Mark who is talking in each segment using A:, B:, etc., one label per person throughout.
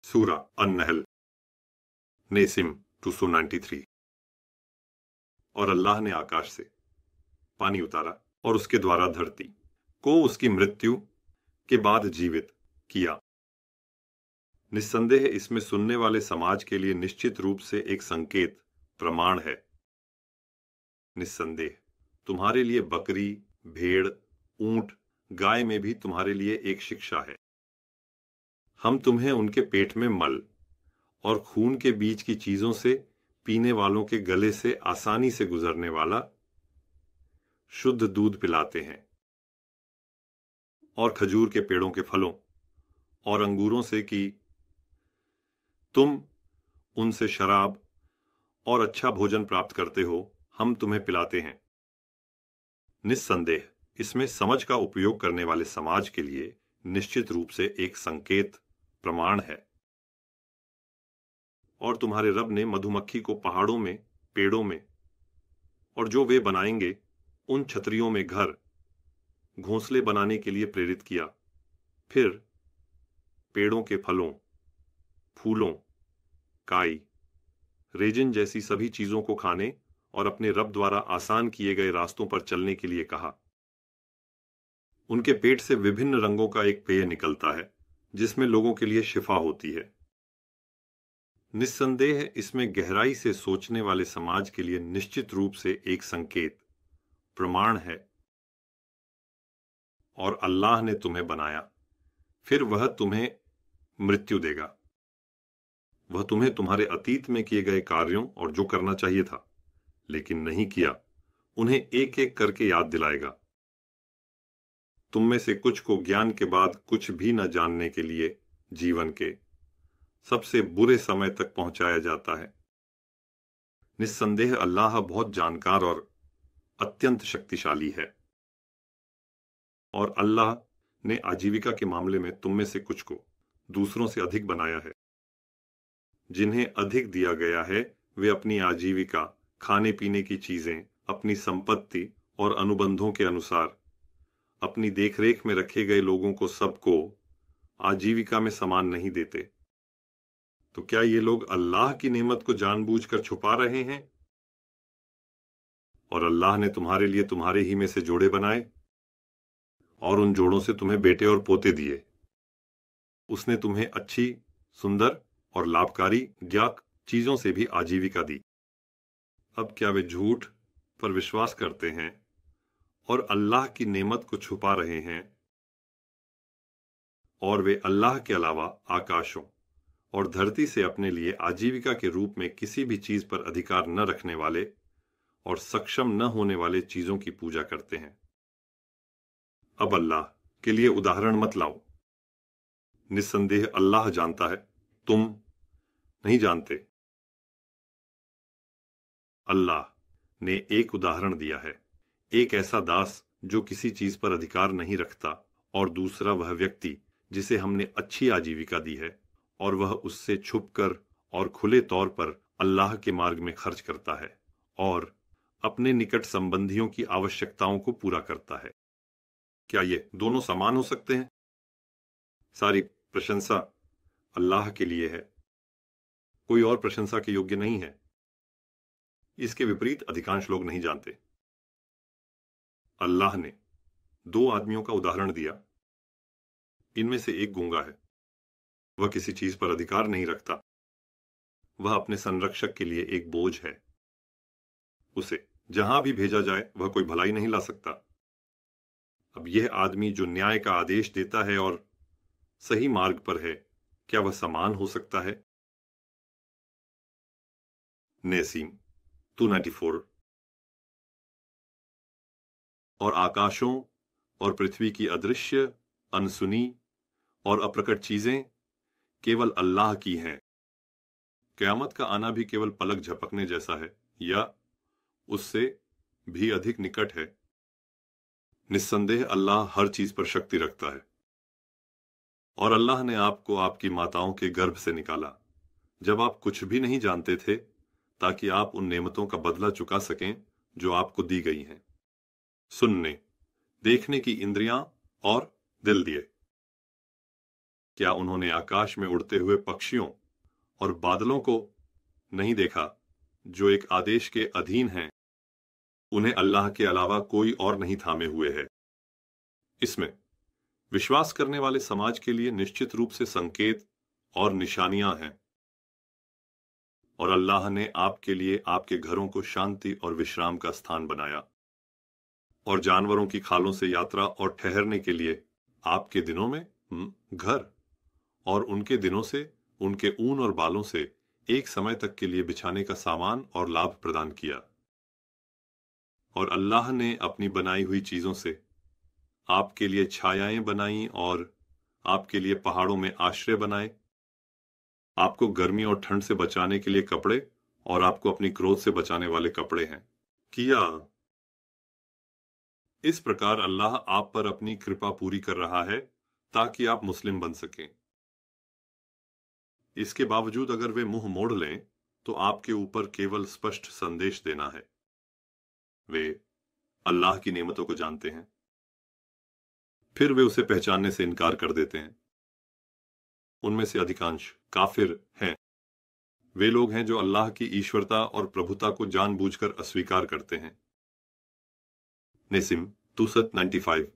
A: सूरा अन-नहल नेसिम 293। और अल्लाह ने आकाश से पानी उतारा और उसके द्वारा धरती को उसकी मृत्यु के बाद जीवित किया। निस्संदेह इसमें सुनने वाले समाज के लिए निश्चित रूप से एक संकेत प्रमाण है। निस्संदेह तुम्हारे लिए बकरी, भेड़, ऊंट, गाय में भी तुम्हारे लिए एक शिक्षा है। हम तुम्हें उनके पेट में मल और खून के बीच की चीजों से पीने वालों के गले से आसानी से गुजरने वाला शुद्ध दूध पिलाते हैं, और खजूर के पेड़ों के फलों और अंगूरों से कि तुम उनसे शराब और अच्छा भोजन प्राप्त करते हो, हम तुम्हें पिलाते हैं। निस्संदेह इसमें समझ का उपयोग करने वाले समाज के लिए निश्चित रूप से एक संकेत प्रमाण है। और तुम्हारे रब ने मधुमक्खी को पहाड़ों में, पेड़ों में और जो वे बनाएंगे उन छतरियों में घर, घोंसले बनाने के लिए प्रेरित किया। फिर पेड़ों के फलों, फूलों, काई, रेजिन जैसी सभी चीजों को खाने और अपने रब द्वारा आसान किए गए रास्तों पर चलने के लिए कहा। उनके पेट से विभिन्न रंगों का एक पेय निकलता है जिसमें लोगों के लिए शिफा होती है। निस्संदेह इसमें गहराई से सोचने वाले समाज के लिए निश्चित रूप से एक संकेत प्रमाण है। और अल्लाह ने तुम्हें बनाया, फिर वह तुम्हें मृत्यु देगा। वह तुम्हें तुम्हारे अतीत में किए गए कार्यों और जो करना चाहिए था लेकिन नहीं किया, उन्हें एक एक करके याद दिलाएगा। तुम में से कुछ को ज्ञान के बाद कुछ भी न जानने के लिए जीवन के सबसे बुरे समय तक पहुंचाया जाता है। निस्संदेह अल्लाह बहुत जानकार और अत्यंत शक्तिशाली है। और अल्लाह ने आजीविका के मामले में तुम में से कुछ को दूसरों से अधिक बनाया है। जिन्हें अधिक दिया गया है वे अपनी आजीविका, खाने पीने की चीजें, अपनी संपत्ति और अनुबंधों के अनुसार अपनी देखरेख में रखे गए लोगों को सबको आजीविका में समान नहीं देते। तो क्या ये लोग अल्लाह की नेमत को जानबूझकर छुपा रहे हैं? और अल्लाह ने तुम्हारे लिए तुम्हारे ही में से जोड़े बनाए और उन जोड़ों से तुम्हें बेटे और पोते दिए। उसने तुम्हें अच्छी, सुंदर और लाभकारी ज्ञात चीजों से भी आजीविका दी। अब क्या वे झूठ पर विश्वास करते हैं और अल्लाह की नेमत को छुपा रहे हैं? और वे अल्लाह के अलावा आकाशों और धरती से अपने लिए आजीविका के रूप में किसी भी चीज पर अधिकार न रखने वाले और सक्षम न होने वाले चीजों की पूजा करते हैं। अब अल्लाह के लिए उदाहरण मत लाओ। निस्संदेह अल्लाह जानता है, तुम नहीं जानते। अल्लाह ने एक उदाहरण दिया है, एक ऐसा दास जो किसी चीज पर अधिकार नहीं रखता और दूसरा वह व्यक्ति जिसे हमने अच्छी आजीविका दी है और वह उससे छुपकर और खुले तौर पर अल्लाह के मार्ग में खर्च करता है और अपने निकट संबंधियों की आवश्यकताओं को पूरा करता है। क्या ये दोनों समान हो सकते हैं? सारी प्रशंसा अल्लाह के लिए है, कोई और प्रशंसा के योग्य नहीं है। इसके विपरीत अधिकांश लोग नहीं जानते। अल्लाह ने दो आदमियों का उदाहरण दिया। इनमें से एक गूंगा है, वह किसी चीज पर अधिकार नहीं रखता। वह अपने संरक्षक के लिए एक बोझ है। उसे जहां भी भेजा जाए वह कोई भलाई नहीं ला सकता। अब यह आदमी जो न्याय का आदेश देता है और सही मार्ग पर है, क्या वह समान हो सकता है? नेसीम 294। और आकाशों और पृथ्वी की अदृश्य, अनसुनी और अप्रकट चीजें केवल अल्लाह की हैं। क़यामत का आना भी केवल पलक झपकने जैसा है या उससे भी अधिक निकट है। निस्संदेह अल्लाह हर चीज पर शक्ति रखता है। और अल्लाह ने आपको आपकी माताओं के गर्भ से निकाला जब आप कुछ भी नहीं जानते थे, ताकि आप उन नेमतों का बदला चुका सकें जो आपको दी गई हैं। सुनने, देखने की इंद्रियां और दिल दिए। क्या उन्होंने आकाश में उड़ते हुए पक्षियों और बादलों को नहीं देखा जो एक आदेश के अधीन हैं? उन्हें अल्लाह के अलावा कोई और नहीं थामे हुए है। इसमें विश्वास करने वाले समाज के लिए निश्चित रूप से संकेत और निशानियां हैं, और अल्लाह ने आपके लिए आपके घरों को शांति और विश्राम का स्थान बनाया, और जानवरों की खालों से यात्रा और ठहरने के लिए आपके दिनों में घर, और उनके दिनों से उनके ऊन और बालों से एक समय तक के लिए बिछाने का सामान और लाभ प्रदान किया। और अल्लाह ने अपनी बनाई हुई चीजों से आपके लिए छायाएं बनाई और आपके लिए पहाड़ों में आश्रय बनाए, आपको गर्मी और ठंड से बचाने के लिए कपड़े और आपको अपनी क्रोध से बचाने वाले कपड़े हैं किया। इस प्रकार अल्लाह आप पर अपनी कृपा पूरी कर रहा है ताकि आप मुस्लिम बन सकें। इसके बावजूद अगर वे मुंह मोड़ लें तो आपके ऊपर केवल स्पष्ट संदेश देना है। वे अल्लाह की नेमतों को जानते हैं, फिर वे उसे पहचानने से इनकार कर देते हैं। उनमें से अधिकांश काफिर हैं। वे लोग हैं जो अल्लाह की ईश्वरता और प्रभुता को जानबूझकर अस्वीकार करते हैं। नेसिम 295।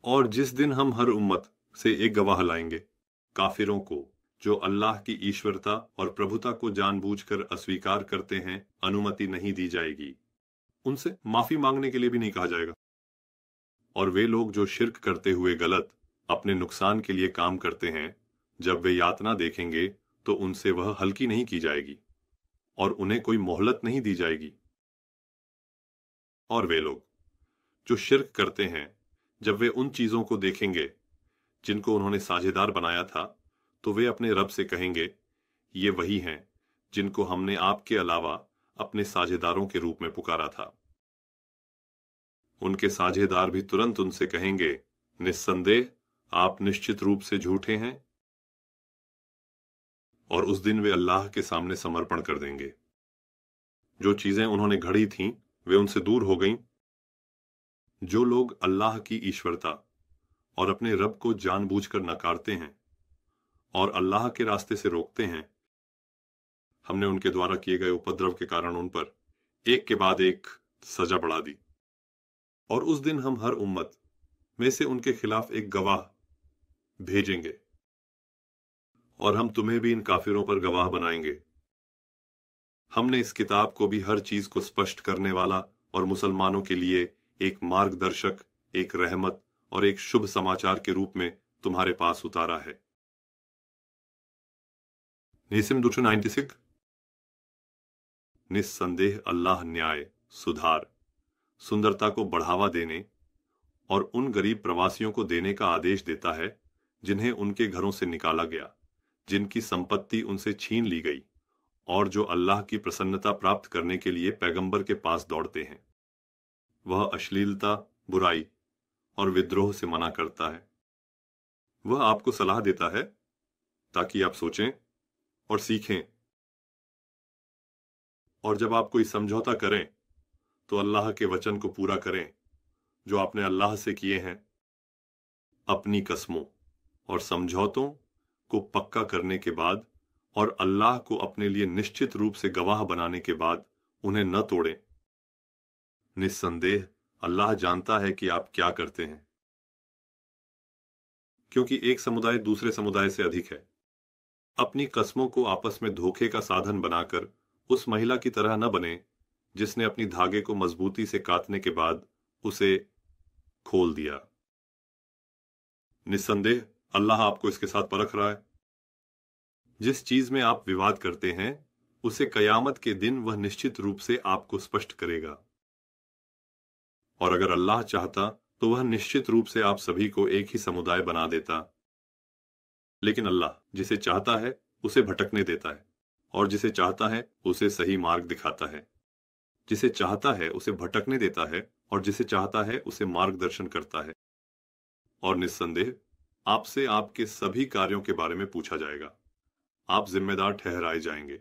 A: और जिस दिन हम हर उम्मत से एक गवाह लाएंगे, काफिरों को जो अल्लाह की ईश्वरता और प्रभुता को जानबूझकर अस्वीकार करते हैं अनुमति नहीं दी जाएगी। उनसे माफी मांगने के लिए भी नहीं कहा जाएगा। और वे लोग जो शिर्क करते हुए गलत अपने नुकसान के लिए काम करते हैं, जब वे यातना देखेंगे तो उनसे वह हल्की नहीं की जाएगी और उन्हें कोई मोहलत नहीं दी जाएगी। और वे लोग जो शिर्क करते हैं, जब वे उन चीजों को देखेंगे जिनको उन्होंने साझेदार बनाया था, तो वे अपने रब से कहेंगे, ये वही हैं जिनको हमने आपके अलावा अपने साझेदारों के रूप में पुकारा था। उनके साझेदार भी तुरंत उनसे कहेंगे, निस्संदेह आप निश्चित रूप से झूठे हैं। और उस दिन वे अल्लाह के सामने समर्पण कर देंगे। जो चीजें उन्होंने घड़ी थीं, वे उनसे दूर हो गईं। जो लोग अल्लाह की ईश्वरता और अपने रब को जानबूझकर नकारते हैं और अल्लाह के रास्ते से रोकते हैं, हमने उनके द्वारा किए गए उपद्रव के कारण उन पर एक के बाद एक सजा बढ़ा दी। और उस दिन हम हर उम्मत में से उनके खिलाफ एक गवाह भेजेंगे, और हम तुम्हें भी इन काफिरों पर गवाह बनाएंगे। हमने इस किताब को भी हर चीज को स्पष्ट करने वाला और मुसलमानों के लिए एक मार्गदर्शक, एक रहमत और एक शुभ समाचार के रूप में तुम्हारे पास उतारा है। नेसिम 296। निस्संदेह अल्लाह न्याय, सुधार, सुंदरता को बढ़ावा देने और उन गरीब प्रवासियों को देने का आदेश देता है जिन्हें उनके घरों से निकाला गया, जिनकी संपत्ति उनसे छीन ली गई, और जो अल्लाह की प्रसन्नता प्राप्त करने के लिए पैगंबर के पास दौड़ते हैं। वह अश्लीलता, बुराई और विद्रोह से मना करता है। वह आपको सलाह देता है ताकि आप सोचें और सीखें। और जब आप कोई समझौता करें तो अल्लाह के वचन को पूरा करें जो आपने अल्लाह से किए हैं। अपनी कस्मों और समझौतों को पक्का करने के बाद और अल्लाह को अपने लिए निश्चित रूप से गवाह बनाने के बाद उन्हें न तोड़ें। निस्संदेह अल्लाह जानता है कि आप क्या करते हैं। क्योंकि एक समुदाय दूसरे समुदाय से अधिक है। अपनी कस्मों को आपस में धोखे का साधन बनाकर उस महिला की तरह न बने जिसने अपनी धागे को मजबूती से काटने के बाद उसे खोल दिया। निस्संदेह अल्लाह आपको इसके साथ परख रहा है। जिस चीज में आप विवाद करते हैं, उसे कयामत के दिन वह निश्चित रूप से आपको स्पष्ट करेगा। और अगर अल्लाह चाहता तो वह निश्चित रूप से आप सभी को एक ही समुदाय बना देता। लेकिन अल्लाह जिसे चाहता है उसे भटकने देता है, और जिसे चाहता है उसे सही मार्ग दिखाता है। जिसे चाहता है उसे भटकने देता है, और जिसे चाहता है उसे मार्गदर्शन करता है। और निस्संदेह आपसे आपके सभी कार्यों के बारे में पूछा जाएगा। आप जिम्मेदार ठहराए जाएंगे।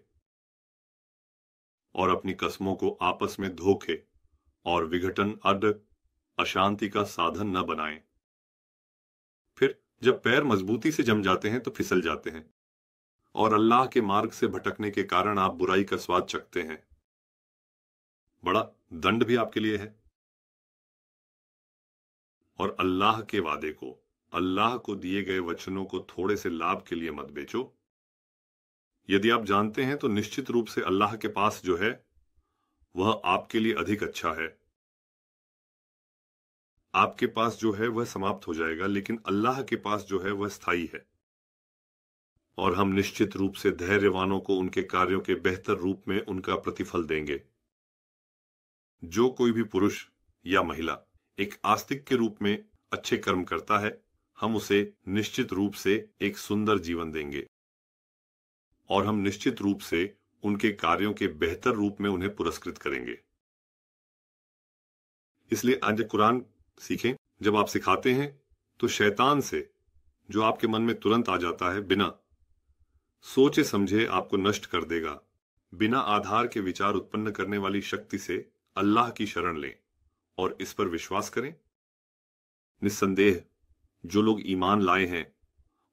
A: और अपनी कस्मों को आपस में धोखे और विघटन, अशांति का साधन न बनाएं। फिर जब पैर मजबूती से जम जाते हैं तो फिसल जाते हैं, और अल्लाह के मार्ग से भटकने के कारण आप बुराई का स्वाद चखते हैं। बड़ा दंड भी आपके लिए है। और अल्लाह के वादे को, अल्लाह को दिए गए वचनों को थोड़े से लाभ के लिए मत बेचो। यदि आप जानते हैं तो निश्चित रूप से अल्लाह के पास जो है वह आपके लिए अधिक अच्छा है। आपके पास जो है वह समाप्त हो जाएगा, लेकिन अल्लाह के पास जो है वह स्थायी है। और हम निश्चित रूप से धैर्यवानों को उनके कार्यों के बेहतर रूप में उनका प्रतिफल देंगे। जो कोई भी पुरुष या महिला एक आस्तिक के रूप में अच्छे कर्म करता है, हम उसे निश्चित रूप से एक सुंदर जीवन देंगे, और हम निश्चित रूप से उनके कार्यों के बेहतर रूप में उन्हें पुरस्कृत करेंगे। इसलिए आज कुरान सीखें। जब आप सिखाते हैं तो शैतान से, जो आपके मन में तुरंत आ जाता है, बिना सोचे समझे आपको नष्ट कर देगा। बिना आधार के विचार उत्पन्न करने वाली शक्ति से अल्लाह की शरण लें और इस पर विश्वास करें। निस्संदेह जो लोग ईमान लाए हैं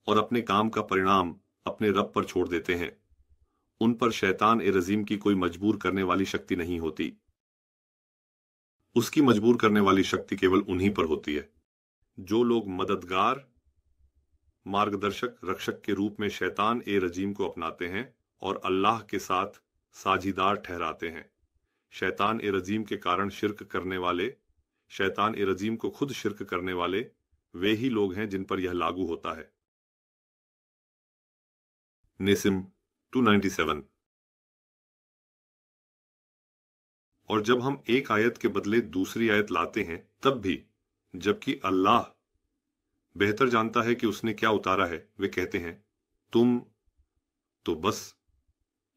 A: और अपने काम का परिणाम अपने रब पर छोड़ देते हैं, उन पर शैतान ए रजीम की कोई मजबूर करने वाली शक्ति नहीं होती। उसकी मजबूर करने वाली शक्ति केवल उन्हीं पर होती है। जो लोग मददगार, मार्गदर्शक, रक्षक के रूप में शैतान ए रजीम को अपनाते हैं और अल्लाह के साथ साझीदार ठहराते हैं, शैतान ए रजीम के कारण शिर्क करने वाले, शैतान ए रजीम को खुद शिर्क करने वाले वे ही लोग हैं जिन पर यह लागू होता है। नेसिम 297। और जब हम एक आयत के बदले दूसरी आयत लाते हैं, तब भी जबकि अल्लाह बेहतर जानता है कि उसने क्या उतारा है, वे कहते हैं तुम तो बस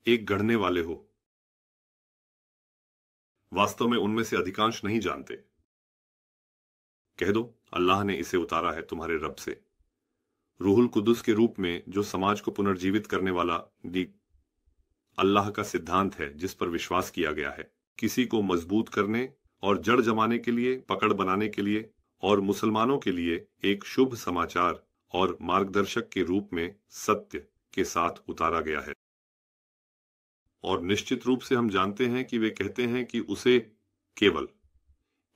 A: एक गढ़ने वाले हो। वास्तव में उनमें से अधिकांश नहीं जानते। कह दो अल्लाह ने इसे उतारा है तुम्हारे रब से, रूहुल कुदुस के रूप में, जो समाज को पुनर्जीवित करने वाला अल्लाह का सिद्धांत है जिस पर विश्वास किया गया है, किसी को मजबूत करने और जड़ जमाने के लिए, पकड़ बनाने के लिए और मुसलमानों के लिए एक शुभ समाचार और मार्गदर्शक के रूप में सत्य के साथ उतारा गया है। और निश्चित रूप से हम जानते हैं कि वे कहते हैं कि उसे केवल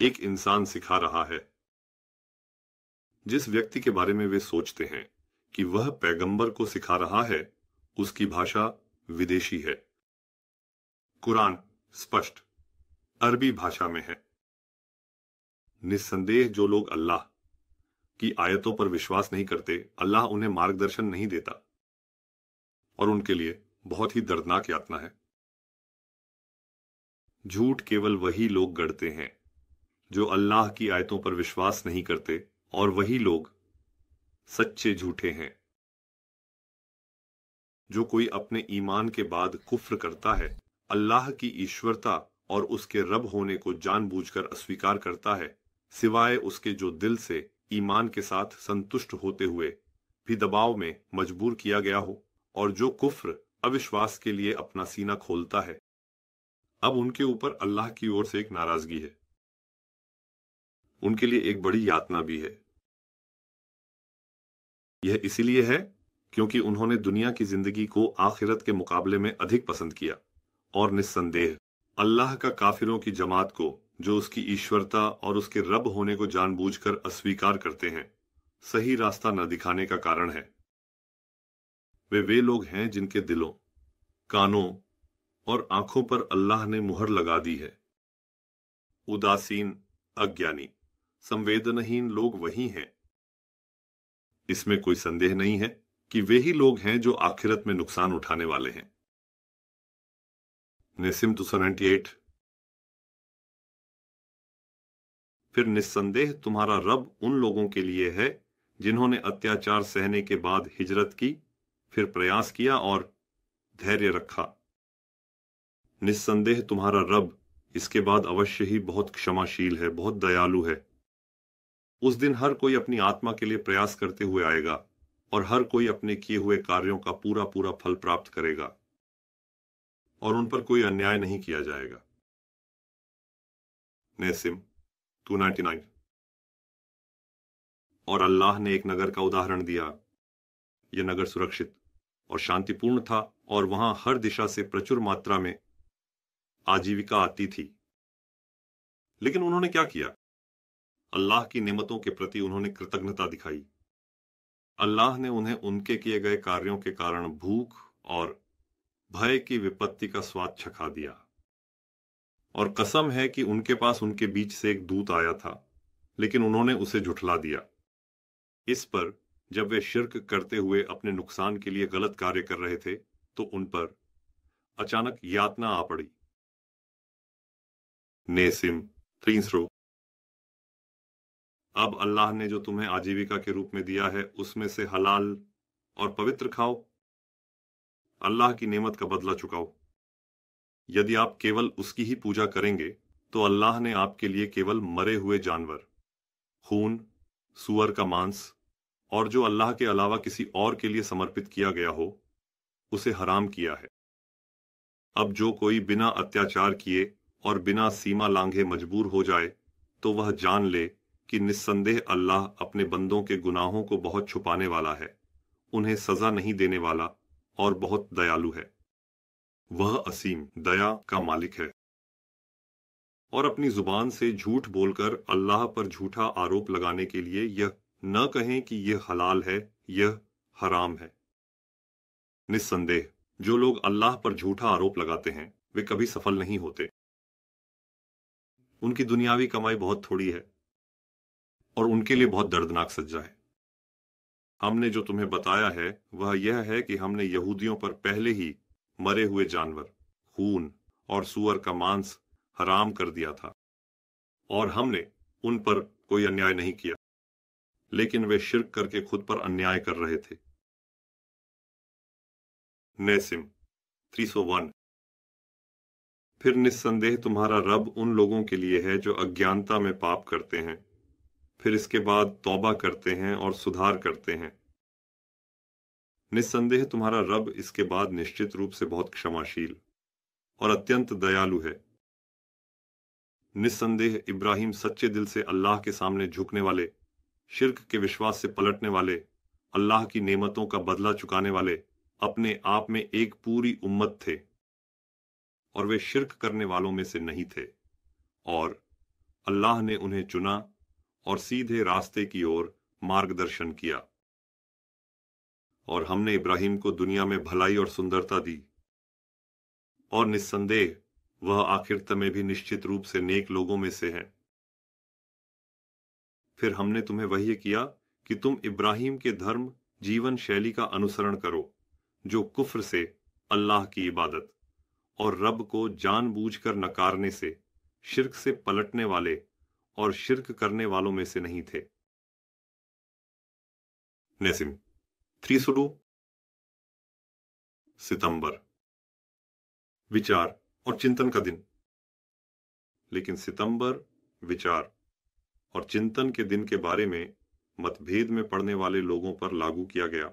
A: एक इंसान सिखा रहा है। जिस व्यक्ति के बारे में वे सोचते हैं कि वह पैगंबर को सिखा रहा है, उसकी भाषा विदेशी है। कुरान स्पष्ट अरबी भाषा में है। निस्संदेह जो लोग अल्लाह की आयतों पर विश्वास नहीं करते, अल्लाह उन्हें मार्गदर्शन नहीं देता और उनके लिए बहुत ही दर्दनाक यातना है। झूठ केवल वही लोग गढ़ते हैं जो अल्लाह की आयतों पर विश्वास नहीं करते, और वही लोग सच्चे झूठे हैं। जो कोई अपने ईमान के बाद कुफ्र करता है, अल्लाह की ईश्वरता और उसके रब होने को जानबूझकर अस्वीकार करता है, सिवाय उसके जो दिल से ईमान के साथ संतुष्ट होते हुए भी दबाव में मजबूर किया गया हो, और जो कुफ्र, अविश्वास के लिए अपना सीना खोलता है, अब उनके ऊपर अल्लाह की ओर से एक नाराजगी है। उनके लिए एक बड़ी यातना भी है। यह इसीलिए है क्योंकि उन्होंने दुनिया की जिंदगी को आखिरत के मुकाबले में अधिक पसंद किया। और निस्संदेह अल्लाह का काफिरों की जमात को, जो उसकी ईश्वरता और उसके रब होने को जानबूझकर अस्वीकार करते हैं, सही रास्ता न दिखाने का कारण है। वे लोग हैं जिनके दिलों, कानों और आंखों पर अल्लाह ने मुहर लगा दी है। उदासीन, अज्ञानी, संवेदनहीन लोग वही हैं। इसमें कोई संदेह नहीं है कि वे ही लोग हैं जो आखिरत में नुकसान उठाने वाले हैं। नेसिम 298। फिर निस्संदेह तुम्हारा रब उन लोगों के लिए है जिन्होंने अत्याचार सहने के बाद हिजरत की, फिर प्रयास किया और धैर्य रखा। निस्संदेह तुम्हारा रब इसके बाद अवश्य ही बहुत क्षमाशील है, बहुत दयालु है। उस दिन हर कोई अपनी आत्मा के लिए प्रयास करते हुए आएगा और हर कोई अपने किए हुए कार्यों का पूरा पूरा फल प्राप्त करेगा और उन पर कोई अन्याय नहीं किया जाएगा। नेसिम 299। और अल्लाह ने एक नगर का उदाहरण दिया। यह नगर सुरक्षित और शांतिपूर्ण था और वहां हर दिशा से प्रचुर मात्रा में आजीविका आती थी। लेकिन उन्होंने क्या किया? अल्लाह की नेमतों के प्रति उन्होंने कृतज्ञता दिखाई। अल्लाह ने उन्हें उनके किए गए कार्यों के कारण भूख और भय की विपत्ति का स्वाद चखा दिया। और कसम है कि उनके पास उनके बीच से एक दूत आया था, लेकिन उन्होंने उसे झुठला दिया। इस पर जब वे शिर्क करते हुए अपने नुकसान के लिए गलत कार्य कर रहे थे, तो उन पर अचानक यातना आ पड़ी। नेसिम 3 अब अल्लाह ने जो तुम्हें आजीविका के रूप में दिया है, उसमें से हलाल और पवित्र खाओ। अल्लाह की नेमत का बदला चुकाओ। यदि आप केवल उसकी ही पूजा करेंगे, तो अल्लाह ने आपके लिए केवल मरे हुए जानवर, खून, सूअर का मांस और जो अल्लाह के अलावा किसी और के लिए समर्पित किया गया हो, उसे हराम किया है। अब जो कोई बिना अत्याचार किए और बिना सीमा लांघे मजबूर हो जाए, तो वह जान ले कि निस्संदेह अल्लाह अपने बंदों के गुनाहों को बहुत छुपाने वाला है, उन्हें सजा नहीं देने वाला और बहुत दयालु है। वह असीम दया का मालिक है। और अपनी जुबान से झूठ बोलकर अल्लाह पर झूठा आरोप लगाने के लिए यह न कहें कि यह हलाल है, यह हराम है। निस्संदेह जो लोग अल्लाह पर झूठा आरोप लगाते हैं, वे कभी सफल नहीं होते। उनकी दुनियावी कमाई बहुत थोड़ी है और उनके लिए बहुत दर्दनाक सज्जा है। हमने जो तुम्हें बताया है वह यह है कि हमने यहूदियों पर पहले ही मरे हुए जानवर, खून और सूअर का मांस हराम कर दिया था, और हमने उन पर कोई अन्याय नहीं किया, लेकिन वे शिर्क करके खुद पर अन्याय कर रहे थे। नेसिम 301 फिर निस्संदेह तुम्हारा रब उन लोगों के लिए है जो अज्ञानता में पाप करते हैं, फिर इसके बाद तौबा करते हैं और सुधार करते हैं। निस्संदेह तुम्हारा रब इसके बाद निश्चित रूप से बहुत क्षमाशील और अत्यंत दयालु है। निस्संदेह इब्राहिम सच्चे दिल से अल्लाह के सामने झुकने वाले, शिर्क के विश्वास से पलटने वाले, अल्लाह की नेमतों का बदला चुकाने वाले अपने आप में एक पूरी उम्मत थे, और वे शिर्क करने वालों में से नहीं थे, और अल्लाह ने उन्हें चुना और सीधे रास्ते की ओर मार्गदर्शन किया। और हमने इब्राहिम को दुनिया में भलाई और सुंदरता दी, और निस्संदेह वह आखिरत में भी निश्चित रूप से नेक लोगों में से है। फिर हमने तुम्हें वही किया कि तुम इब्राहिम के धर्म जीवन शैली का अनुसरण करो, जो कुफ्र से अल्लाह की इबादत और रब को जानबूझकर नकारने से, शिर्क से पलटने वाले और शिर्क करने वालों में से नहीं थे। नेसिम 302 सितंबर विचार और चिंतन का दिन। लेकिन सितंबर विचार और चिंतन के दिन के बारे में मतभेद में पड़ने वाले लोगों पर लागू किया गया,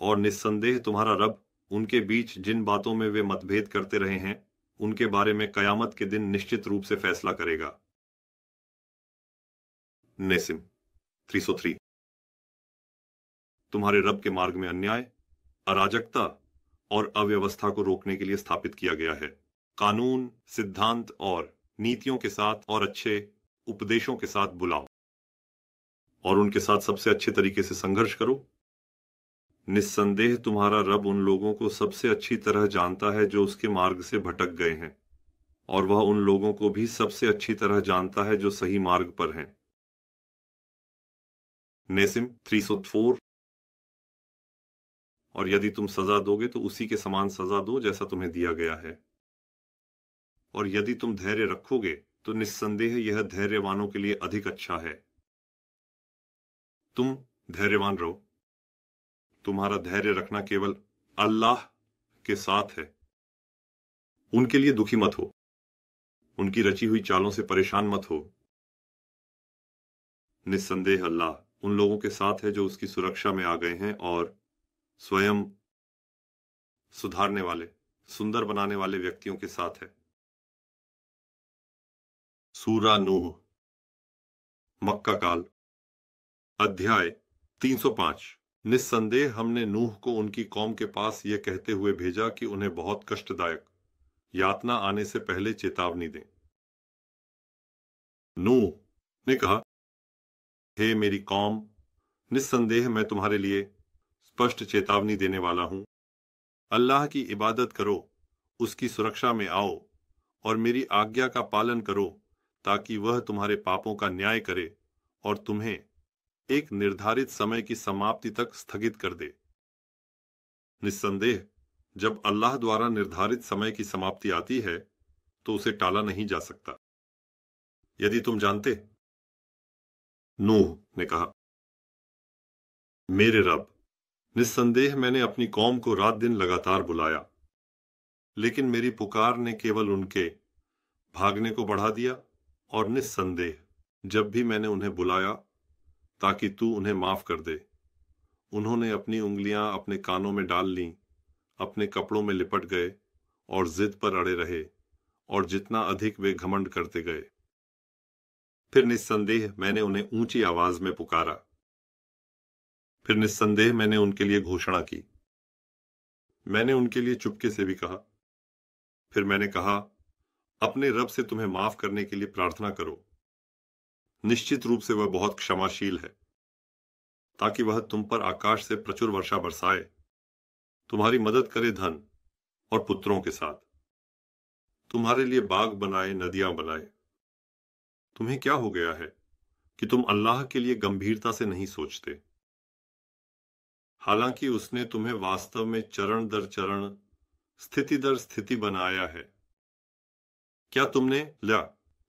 A: और निस्संदेह तुम्हारा रब उनके बीच जिन बातों में वे मतभेद करते रहे हैं, उनके बारे में कयामत के दिन निश्चित रूप से फैसला करेगा। नेसिम 303 तुम्हारे रब के मार्ग में अन्याय, अराजकता और अव्यवस्था को रोकने के लिए स्थापित किया गया है। कानून, सिद्धांत और नीतियों के साथ और अच्छे उपदेशों के साथ बुलाओ, और उनके साथ सबसे अच्छे तरीके से संघर्ष करो। निस्संदेह तुम्हारा रब उन लोगों को सबसे अच्छी तरह जानता है जो उसके मार्ग से भटक गए हैं, और वह उन लोगों को भी सबसे अच्छी तरह जानता है जो सही मार्ग पर हैं। नेसिम 304 और यदि तुम सजा दोगे तो उसी के समान सजा दो जैसा तुम्हें दिया गया है, और यदि तुम धैर्य रखोगे तो निस्संदेह यह धैर्यवानों के लिए अधिक अच्छा है। तुम धैर्यवान रहो। तुम्हारा धैर्य रखना केवल अल्लाह के साथ है। उनके लिए दुखी मत हो, उनकी रची हुई चालों से परेशान मत हो। निस्संदेह अल्लाह उन लोगों के साथ है जो उसकी सुरक्षा में आ गए हैं और स्वयं सुधारने वाले, सुंदर बनाने वाले व्यक्तियों के साथ है। सूरा नूह मक्का काल। अध्याय 305। निस्संदेह हमने नूह को उनकी कौम के पास यह कहते हुए भेजा कि उन्हें बहुत कष्टदायक यातना आने से पहले चेतावनी दें। नूह ने कहा, हे मेरी कौम, निस्संदेह मैं तुम्हारे लिए स्पष्ट चेतावनी देने वाला हूं। अल्लाह की इबादत करो, उसकी सुरक्षा में आओ और मेरी आज्ञा का पालन करो, ताकि वह तुम्हारे पापों का न्याय करे और तुम्हें एक निर्धारित समय की समाप्ति तक स्थगित कर दे। निस्संदेह जब अल्लाह द्वारा निर्धारित समय की समाप्ति आती है तो उसे टाला नहीं जा सकता। यदि तुम जानते। नूह ने कहा, मेरे रब, निस्संदेह मैंने अपनी कौम को रात दिन लगातार बुलाया, लेकिन मेरी पुकार ने केवल उनके भागने को बढ़ा दिया। और निस्संदेह जब भी मैंने उन्हें बुलाया ताकि तू उन्हें माफ कर दे, उन्होंने अपनी उंगलियां अपने कानों में डाल लीं, अपने कपड़ों में लिपट गए और जिद पर अड़े रहे, और जितना अधिक वे घमंड करते गए। फिर निस्संदेह मैंने उन्हें ऊंची आवाज में पुकारा। फिर निस्संदेह मैंने उनके लिए घोषणा की। मैंने उनके लिए चुपके से भी कहा। फिर मैंने कहा, अपने रब से तुम्हें माफ करने के लिए प्रार्थना करो। निश्चित रूप से वह बहुत क्षमाशील है, ताकि वह तुम पर आकाश से प्रचुर वर्षा बरसाए, तुम्हारी मदद करे धन और पुत्रों के साथ, तुम्हारे लिए बाग बनाए, नदियां बनाए। तुम्हें क्या हो गया है कि तुम अल्लाह के लिए गंभीरता से नहीं सोचते, हालांकि उसने तुम्हें वास्तव में चरण दर चरण, स्थिति दर स्थिति बनाया है। क्या तुमने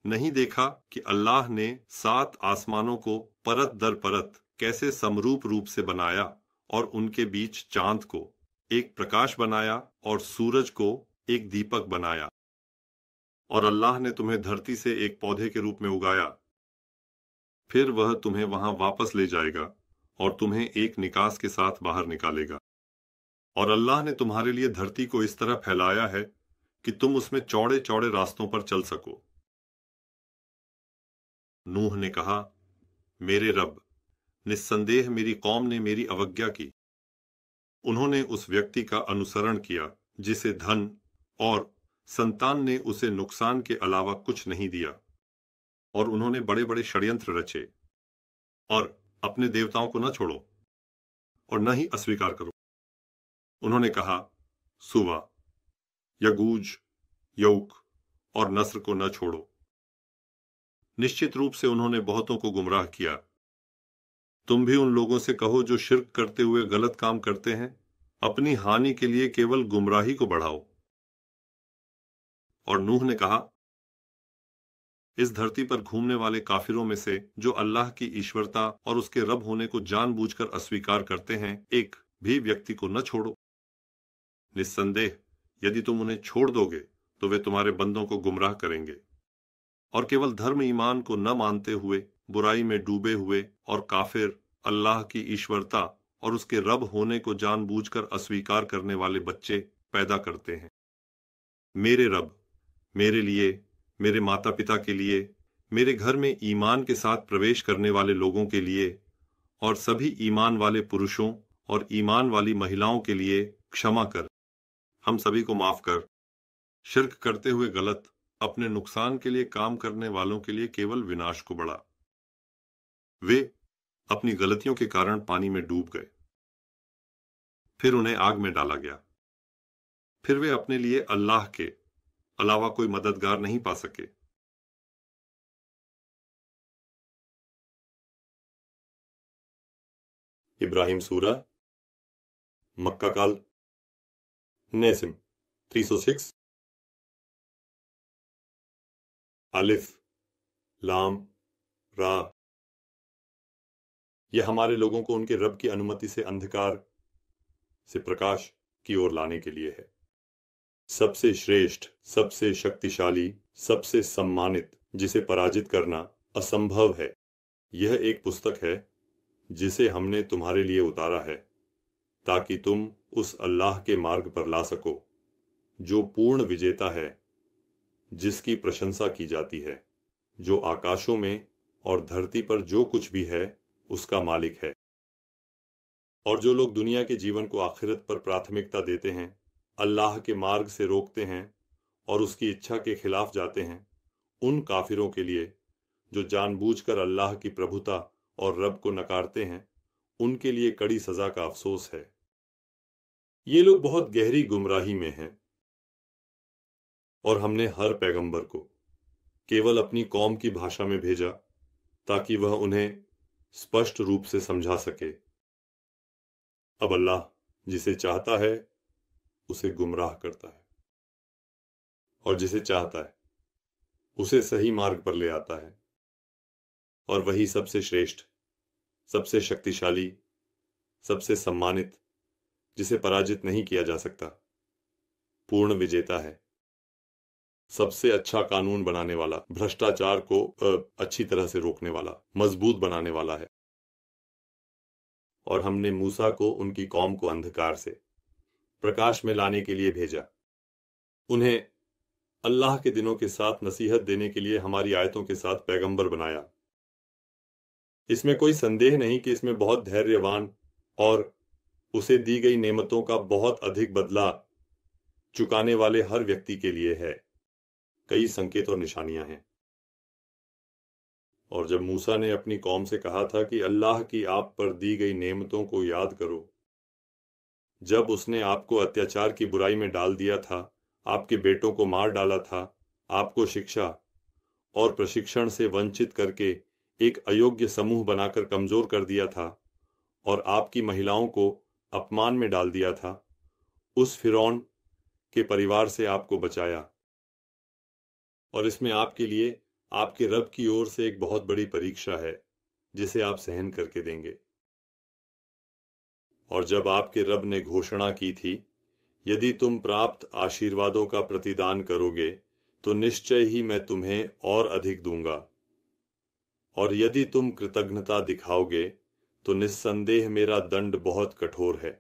A: नहीं देखा कि अल्लाह ने 7 आसमानों को परत दर परत कैसे समरूप रूप से बनाया, और उनके बीच चांद को एक प्रकाश बनाया और सूरज को एक दीपक बनाया। और अल्लाह ने तुम्हें धरती से एक पौधे के रूप में उगाया, फिर वह तुम्हें वहां वापस ले जाएगा और तुम्हें एक निकास के साथ बाहर निकालेगा। और अल्लाह ने तुम्हारे लिए धरती को इस तरह फैलाया है कि तुम उसमें चौड़े चौड़े रास्तों पर चल सको। नूह ने कहा, मेरे रब, निस्संदेह मेरी कौम ने मेरी अवज्ञा की। उन्होंने उस व्यक्ति का अनुसरण किया जिसे धन और संतान ने उसे नुकसान के अलावा कुछ नहीं दिया, और उन्होंने बड़े बड़े षड्यंत्र रचे। और अपने देवताओं को न छोड़ो और न ही अस्वीकार करो। उन्होंने कहा, सुवा, यगूज, यौक और नस्र को न छोड़ो। निश्चित रूप से उन्होंने बहुतों को गुमराह किया। तुम भी उन लोगों से कहो जो शिर्क करते हुए गलत काम करते हैं, अपनी हानि के लिए केवल गुमराही को बढ़ाओ। और नूह ने कहा, इस धरती पर घूमने वाले काफिरों में से जो अल्लाह की ईश्वरता और उसके रब होने को जानबूझकर अस्वीकार करते हैं, एक भी व्यक्ति को न छोड़ो। निस्संदेह यदि तुम उन्हें छोड़ दोगे तो वे तुम्हारे बंदों को गुमराह करेंगे, और केवल धर्म ईमान को न मानते हुए, बुराई में डूबे हुए और काफिर, अल्लाह की ईश्वरता और उसके रब होने को जानबूझकर अस्वीकार करने वाले बच्चे पैदा करते हैं। मेरे रब, मेरे लिए, मेरे माता पिता के लिए, मेरे घर में ईमान के साथ प्रवेश करने वाले लोगों के लिए और सभी ईमान वाले पुरुषों और ईमान वाली महिलाओं के लिए क्षमा कर, हम सभी को माफ कर। शिर्क करते हुए गलत, अपने नुकसान के लिए काम करने वालों के लिए केवल विनाश को बढ़ा। वे अपनी गलतियों के कारण पानी में डूब गए, फिर उन्हें आग में डाला गया। फिर वे अपने लिए अल्लाह के अलावा कोई मददगार नहीं पा सके। इब्राहिम सूरा, मक्का काल, नेसिम 306, अलिफ लाम रा। यह हमारे लोगों को उनके रब की अनुमति से अंधकार से प्रकाश की ओर लाने के लिए है। सबसे श्रेष्ठ, सबसे शक्तिशाली, सबसे सम्मानित, जिसे पराजित करना असंभव है, यह एक पुस्तक है जिसे हमने तुम्हारे लिए उतारा है, ताकि तुम उस अल्लाह के मार्ग पर ला सको जो पूर्ण विजेता है, जिसकी प्रशंसा की जाती है, जो आकाशों में और धरती पर जो कुछ भी है उसका मालिक है। और जो लोग दुनिया के जीवन को आखिरत पर प्राथमिकता देते हैं, अल्लाह के मार्ग से रोकते हैं और उसकी इच्छा के खिलाफ जाते हैं, उन काफिरों के लिए जो जानबूझकर अल्लाह की प्रभुता और रब को नकारते हैं, उनके लिए कड़ी सजा का अफसोस है। ये लोग बहुत गहरी गुमराही में हैं। और हमने हर पैगंबर को केवल अपनी कौम की भाषा में भेजा ताकि वह उन्हें स्पष्ट रूप से समझा सके। अब अल्लाह जिसे चाहता है उसे गुमराह करता है और जिसे चाहता है उसे सही मार्ग पर ले आता है। और वही सबसे श्रेष्ठ, सबसे शक्तिशाली, सबसे सम्मानित, जिसे पराजित नहीं किया जा सकता, पूर्ण विजेता है। सबसे अच्छा कानून बनाने वाला, भ्रष्टाचार को अच्छी तरह से रोकने वाला, मजबूत बनाने वाला है। और हमने मूसा को उनकी कौम को अंधकार से प्रकाश में लाने के लिए भेजा, उन्हें अल्लाह के दिनों के साथ नसीहत देने के लिए हमारी आयतों के साथ पैगंबर बनाया। इसमें कोई संदेह नहीं कि इसमें बहुत धैर्यवान और उसे दी गई नेमतों का बहुत अधिक बदला चुकाने वाले हर व्यक्ति के लिए है। कई संकेत और निशानियां हैं। और जब मूसा ने अपनी कौम से कहा था कि अल्लाह की आप पर दी गई नेमतों को याद करो, जब उसने आपको अत्याचार की बुराई में डाल दिया था, आपके बेटों को मार डाला था, आपको शिक्षा और प्रशिक्षण से वंचित करके एक अयोग्य समूह बनाकर कमजोर कर दिया था और आपकी महिलाओं को अपमान में डाल दिया था, उस फिरौन के परिवार से आपको बचाया। और इसमें आपके लिए आपके रब की ओर से एक बहुत बड़ी परीक्षा है जिसे आप सहन करके देंगे। और जब आपके रब ने घोषणा की थी, यदि तुम प्राप्त आशीर्वादों का प्रतिदान करोगे तो निश्चय ही मैं तुम्हें और अधिक दूंगा, और यदि तुम कृतज्ञता दिखाओगे तो निस्संदेह मेरा दंड बहुत कठोर है।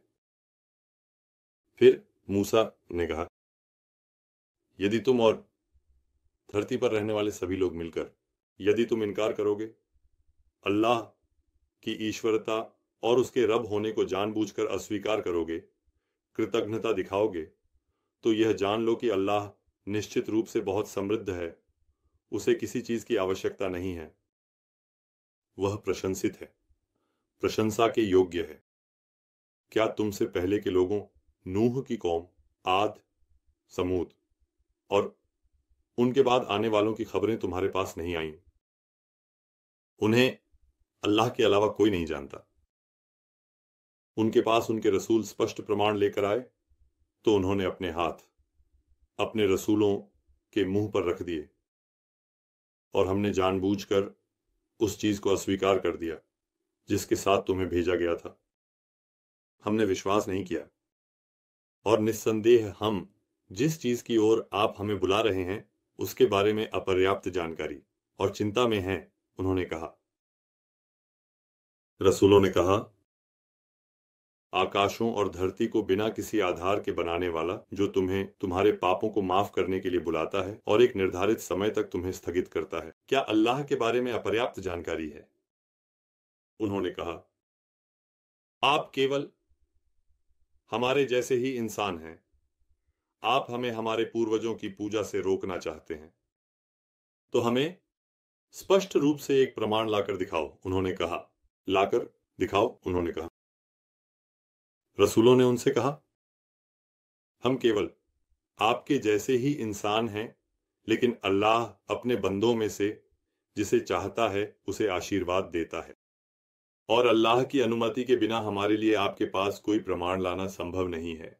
A: फिर मूसा ने कहा, यदि तुम और धरती पर रहने वाले सभी लोग मिलकर यदि तुम इनकार करोगे, अल्लाह की ईश्वरता और उसके रब होने को जानबूझकर अस्वीकार करोगे, कृतज्ञता दिखाओगे, तो यह जान लो कि अल्लाह निश्चित रूप से बहुत समृद्ध है, उसे किसी चीज की आवश्यकता नहीं है, वह प्रशंसित है, प्रशंसा के योग्य है। क्या तुमसे पहले के लोगों, नूह की कौम, आद, समूद और उनके बाद आने वालों की खबरें तुम्हारे पास नहीं आईं? उन्हें अल्लाह के अलावा कोई नहीं जानता। उनके पास उनके रसूल स्पष्ट प्रमाण लेकर आए तो उन्होंने अपने हाथ अपने रसूलों के मुंह पर रख दिए और हमने जानबूझकर उस चीज को अस्वीकार कर दिया जिसके साथ तुम्हें भेजा गया था। हमने विश्वास नहीं किया और निस्संदेह हम जिस चीज की ओर आप हमें बुला रहे हैं उसके बारे में अपर्याप्त जानकारी और चिंता में हैं, उन्होंने कहा। रसूलों ने कहा, आकाशों और धरती को बिना किसी आधार के बनाने वाला, जो तुम्हें तुम्हारे पापों को माफ करने के लिए बुलाता है और एक निर्धारित समय तक तुम्हें स्थगित करता है, क्या अल्लाह के बारे में अपर्याप्त जानकारी है? उन्होंने कहा, आप केवल हमारे जैसे ही इंसान हैं। आप हमें हमारे पूर्वजों की पूजा से रोकना चाहते हैं, तो हमें स्पष्ट रूप से एक प्रमाण लाकर दिखाओ, उन्होंने कहा। लाकर दिखाओ, उन्होंने कहा। रसूलों ने उनसे कहा, हम केवल आपके जैसे ही इंसान हैं, लेकिन अल्लाह अपने बंदों में से जिसे चाहता है उसे आशीर्वाद देता है, और अल्लाह की अनुमति के बिना हमारे लिए आपके पास कोई प्रमाण लाना संभव नहीं है।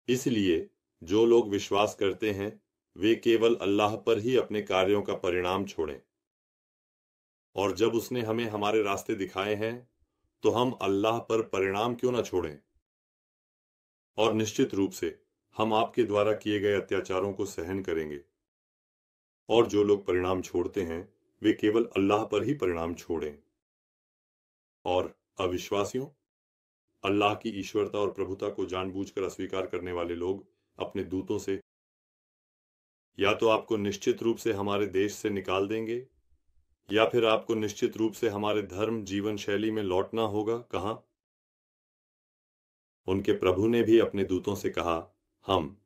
A: इसलिए जो लोग विश्वास करते हैं वे केवल अल्लाह पर ही अपने कार्यों का परिणाम छोड़ें, और जब उसने हमें हमारे रास्ते दिखाए हैं तो हम अल्लाह पर परिणाम क्यों न छोड़ें। और निश्चित रूप से हम आपके द्वारा किए गए अत्याचारों को सहन करेंगे, और जो लोग परिणाम छोड़ते हैं वे केवल अल्लाह पर ही परिणाम छोड़ें। और अविश्वासियों, अल्लाह की ईश्वरता और प्रभुता को जानबूझकर अस्वीकार करने वाले लोग अपने दूतों से या तो आपको निश्चित रूप से हमारे देश से निकाल देंगे या फिर आपको निश्चित रूप से हमारे धर्म जीवन शैली में लौटना होगा? कहाँ? उनके प्रभु ने भी अपने दूतों से कहा, हम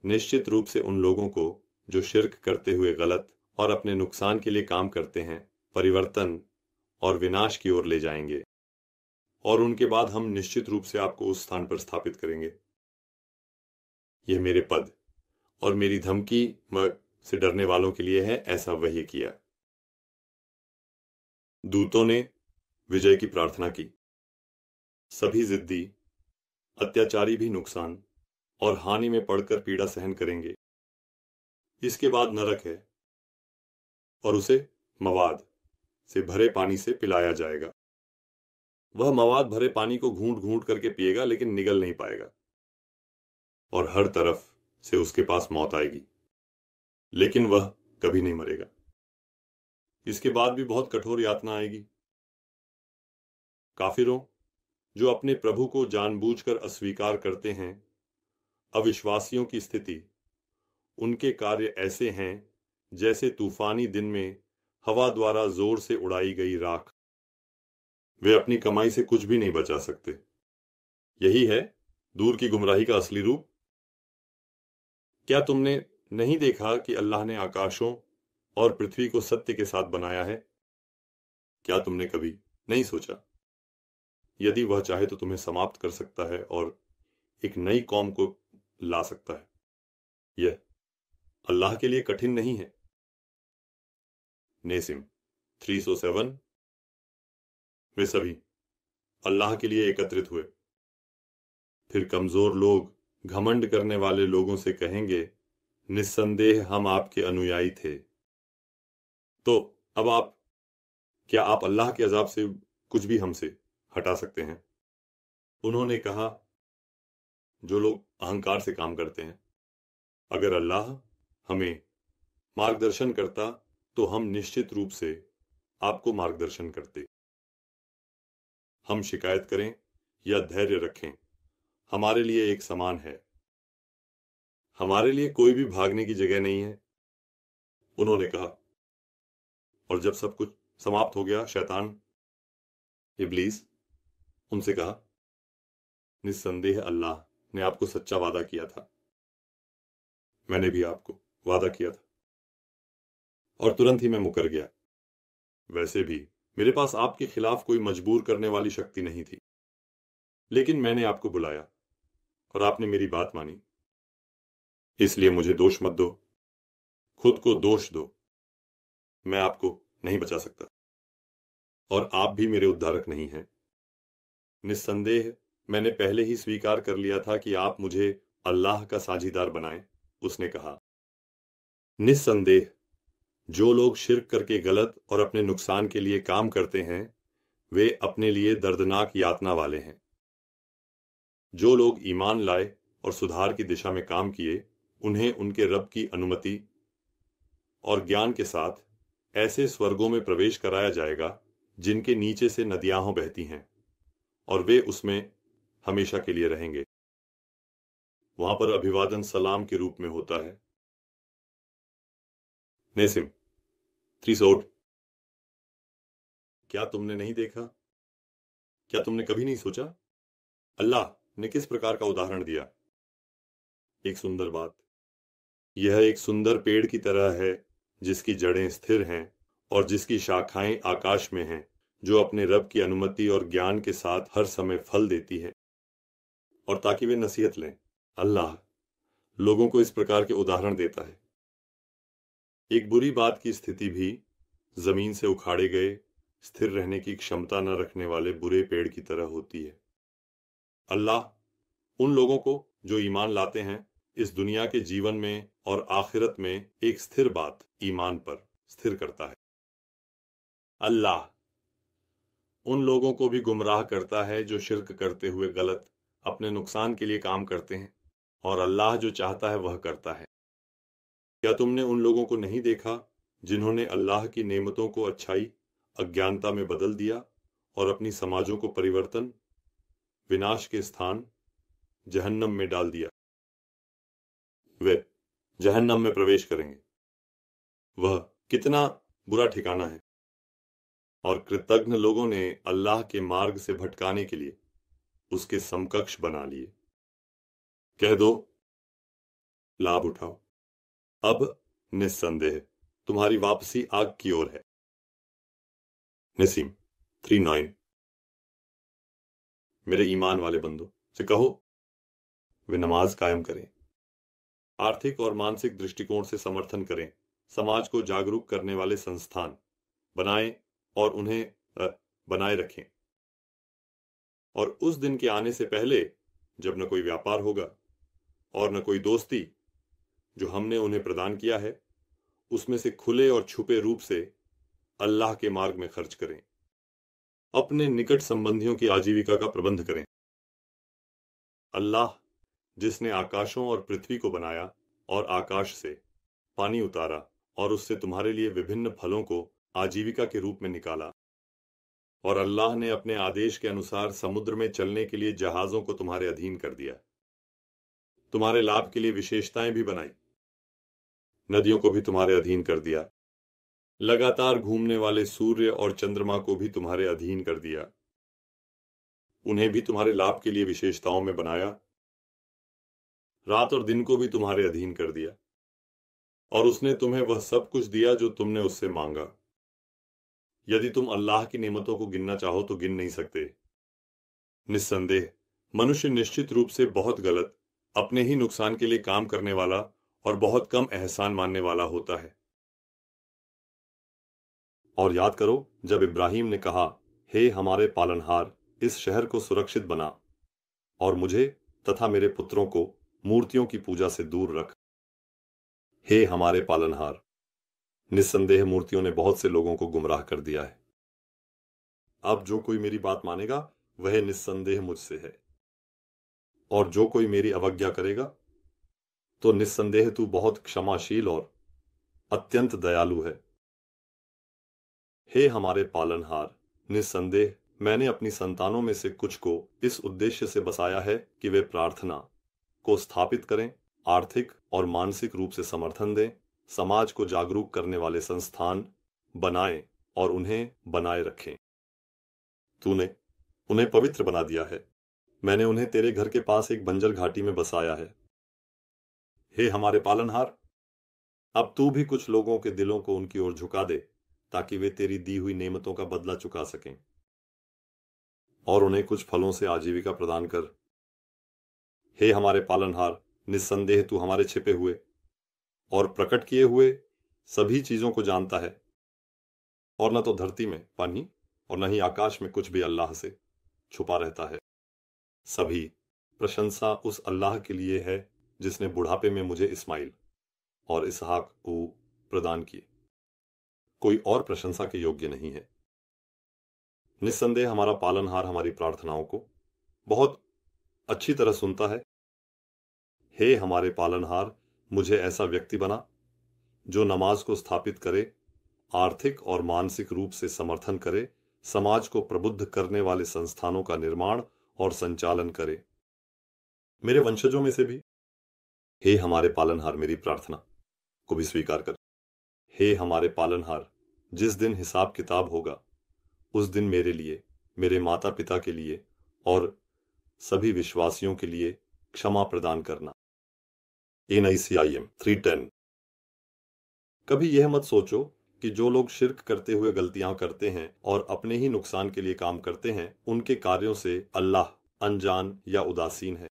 A: निश्चित रूप से उन लोगों को जो शिर्क करते हुए गलत और अपने नुकसान के लिए काम करते हैं, परिवर्तन और विनाश की ओर ले जाएंगे, और उनके बाद हम निश्चित रूप से आपको उस स्थान पर स्थापित करेंगे। यह मेरे पद और मेरी धमकी से डरने वालों के लिए है, ऐसा वही किया। दूतों ने विजय की प्रार्थना की। सभी जिद्दी अत्याचारी भी नुकसान और हानि में पड़कर पीड़ा सहन करेंगे। इसके बाद नरक है और उसे मवाद से भरे पानी से पिलाया जाएगा। वह मवाद भरे पानी को घूंट घूंट करके पिएगा, लेकिन निगल नहीं पाएगा, और हर तरफ से उसके पास मौत आएगी, लेकिन वह कभी नहीं मरेगा। इसके बाद भी बहुत कठोर यातना आएगी। काफिरों जो अपने प्रभु को जानबूझकर अस्वीकार करते हैं, अविश्वासियों की स्थिति, उनके कार्य ऐसे हैं जैसे तूफानी दिन में हवा द्वारा जोर से उड़ाई गई राख। वे अपनी कमाई से कुछ भी नहीं बचा सकते। यही है दूर की गुमराही का असली रूप। क्या तुमने नहीं देखा कि अल्लाह ने आकाशों और पृथ्वी को सत्य के साथ बनाया है? क्या तुमने कभी नहीं सोचा, यदि वह चाहे तो तुम्हें समाप्त कर सकता है और एक नई कौम को ला सकता है। यह अल्लाह के लिए कठिन नहीं है। नेसिम 307। वे सभी अल्लाह के लिए एकत्रित हुए। फिर कमजोर लोग घमंड करने वाले लोगों से कहेंगे, निस्संदेह हम आपके अनुयायी थे। तो अब क्या आप अल्लाह के अजाब से कुछ भी हमसे हटा सकते हैं? उन्होंने कहा, जो लोग अहंकार से काम करते हैं, अगर अल्लाह हमें मार्गदर्शन करता तो हम निश्चित रूप से आपको मार्गदर्शन करते। हम शिकायत करें या धैर्य रखें, हमारे लिए एक समान है। हमारे लिए कोई भी भागने की जगह नहीं है। उन्होंने कहा, और जब सब कुछ समाप्त हो गया, शैतान इब्लीस उनसे कहा, निस्संदेह अल्लाह ने आपको सच्चा वादा किया था। मैंने भी आपको वादा किया था और तुरंत ही मैं मुकर गया। वैसे भी मेरे पास आपके खिलाफ कोई मजबूर करने वाली शक्ति नहीं थी, लेकिन मैंने आपको बुलाया और आपने मेरी बात मानी। इसलिए मुझे दोष मत दो, खुद को दोष दो। मैं आपको नहीं बचा सकता और आप भी मेरे उद्धारक नहीं हैं। निस्संदेह मैंने पहले ही स्वीकार कर लिया था कि आप मुझे अल्लाह का साझीदार बनाएं। उसने कहा, निस्संदेह जो लोग शिर्क करके गलत और अपने नुकसान के लिए काम करते हैं, वे अपने लिए दर्दनाक यातना वाले हैं। जो लोग ईमान लाए और सुधार की दिशा में काम किए, उन्हें उनके रब की अनुमति और ज्ञान के साथ ऐसे स्वर्गों में प्रवेश कराया जाएगा जिनके नीचे से नदियां बहती हैं, और वे उसमें हमेशा के लिए रहेंगे। वहां पर अभिवादन सलाम के रूप में होता है। नेसिम 308। क्या तुमने नहीं देखा, क्या तुमने कभी नहीं सोचा, अल्लाह ने किस प्रकार का उदाहरण दिया? एक सुंदर बात, यह एक सुंदर पेड़ की तरह है जिसकी जड़ें स्थिर हैं और जिसकी शाखाएं आकाश में हैं, जो अपने रब की अनुमति और ज्ञान के साथ हर समय फल देती है। और ताकि वे नसीहत लें, अल्लाह लोगों को इस प्रकार के उदाहरण देता है। एक बुरी बात की स्थिति भी जमीन से उखाड़े गए स्थिर रहने की क्षमता न रखने वाले बुरे पेड़ की तरह होती है। अल्लाह उन लोगों को जो ईमान लाते हैं इस दुनिया के जीवन में और आखिरत में एक स्थिर बात ईमान पर स्थिर करता है। अल्लाह उन लोगों को भी गुमराह करता है जो शिर्क करते हुए गलत अपने नुकसान के लिए काम करते हैं, और अल्लाह जो चाहता है वह करता है। क्या तुमने उन लोगों को नहीं देखा जिन्होंने अल्लाह की नेमतों को अच्छाई अज्ञानता में बदल दिया और अपनी समाजों को परिवर्तन विनाश के स्थान जहन्नम में डाल दिया? वे जहन्नम में प्रवेश करेंगे। वह कितना बुरा ठिकाना है। और कृतज्ञ लोगों ने अल्लाह के मार्ग से भटकाने के लिए उसके समकक्ष बना लिए। कह दो, लाभ उठाओ, अब निस्संदेह तुम्हारी वापसी आग की ओर है। नसीम 3:9। मेरे ईमान वाले बंदों से कहो वे नमाज कायम करें, आर्थिक और मानसिक दृष्टिकोण से समर्थन करें, समाज को जागरूक करने वाले संस्थान बनाएं और उन्हें बनाए रखें। और उस दिन के आने से पहले जब न कोई व्यापार होगा और न कोई दोस्ती, जो हमने उन्हें प्रदान किया है उसमें से खुले और छुपे रूप से अल्लाह के मार्ग में खर्च करें। अपने निकट संबंधियों की आजीविका का प्रबंध करें। अल्लाह जिसने आकाशों और पृथ्वी को बनाया और आकाश से पानी उतारा और उससे तुम्हारे लिए विभिन्न फलों को आजीविका के रूप में निकाला, और अल्लाह ने अपने आदेश के अनुसार समुद्र में चलने के लिए जहाजों को तुम्हारे अधीन कर दिया, तुम्हारे लाभ के लिए विशेषताएं भी बनाई, नदियों को भी तुम्हारे अधीन कर दिया, लगातार घूमने वाले सूर्य और चंद्रमा को भी तुम्हारे अधीन कर दिया, उन्हें भी तुम्हारे लाभ के लिए विशेषताओं में बनाया, रात और दिन को भी तुम्हारे अधीन कर दिया, और उसने तुम्हें वह सब कुछ दिया जो तुमने उससे मांगा। यदि तुम अल्लाह की नेमतों को गिनना चाहो तो गिन नहीं सकते। निस्संदेह मनुष्य निश्चित रूप से बहुत गलत, अपने ही नुकसान के लिए काम करने वाला और बहुत कम एहसान मानने वाला होता है। और याद करो जब इब्राहिम ने कहा, हे हमारे पालनहार, इस शहर को सुरक्षित बना और मुझे तथा मेरे पुत्रों को मूर्तियों की पूजा से दूर रख। हे हमारे पालनहार, निस्संदेह मूर्तियों ने बहुत से लोगों को गुमराह कर दिया है। अब जो कोई मेरी बात मानेगा वह निस्संदेह मुझसे है, और जो कोई मेरी अवज्ञा करेगा तो निस्संदेह तू बहुत क्षमाशील और अत्यंत दयालु है। हे हमारे पालनहार, निस्संदेह मैंने अपनी संतानों में से कुछ को इस उद्देश्य से बसाया है कि वे प्रार्थना को स्थापित करें, आर्थिक और मानसिक रूप से समर्थन दें, समाज को जागरूक करने वाले संस्थान बनाएं और उन्हें बनाए रखें। तूने उन्हें पवित्र बना दिया है, मैंने उन्हें तेरे घर के पास एक बंजर घाटी में बसाया है। हे हमारे पालनहार, अब तू भी कुछ लोगों के दिलों को उनकी ओर झुका दे ताकि वे तेरी दी हुई नेमतों का बदला चुका सकें, और उन्हें कुछ फलों से आजीविका प्रदान कर। हे हमारे पालनहार, निस्संदेह तू हमारे छिपे हुए और प्रकट किए हुए सभी चीजों को जानता है, और न तो धरती में पानी और न ही आकाश में कुछ भी अल्लाह से छुपा रहता है। सभी प्रशंसा उस अल्लाह के लिए है जिसने बुढ़ापे में मुझे इस्माइल और इसहाक को प्रदान किए। कोई और प्रशंसा के योग्य नहीं है। निस्संदेह हमारा पालनहार हमारी प्रार्थनाओं को बहुत अच्छी तरह सुनता है। हे हमारे पालनहार, मुझे ऐसा व्यक्ति बना जो नमाज को स्थापित करे, आर्थिक और मानसिक रूप से समर्थन करे, समाज को प्रबुद्ध करने वाले संस्थानों का निर्माण और संचालन करे। मेरे वंशजों में से भी हे हमारे पालनहार मेरी प्रार्थना को भी स्वीकार कर। हे हमारे पालनहार, जिस दिन हिसाब किताब होगा उस दिन मेरे लिए, मेरे माता पिता के लिए और सभी विश्वासियों के लिए क्षमा प्रदान करना। NICIM 3:10। कभी यह मत सोचो कि जो लोग शिर्क करते हुए गलतियां करते हैं और अपने ही नुकसान के लिए काम करते हैं, उनके कार्यों से अल्लाह अनजान या उदासीन है,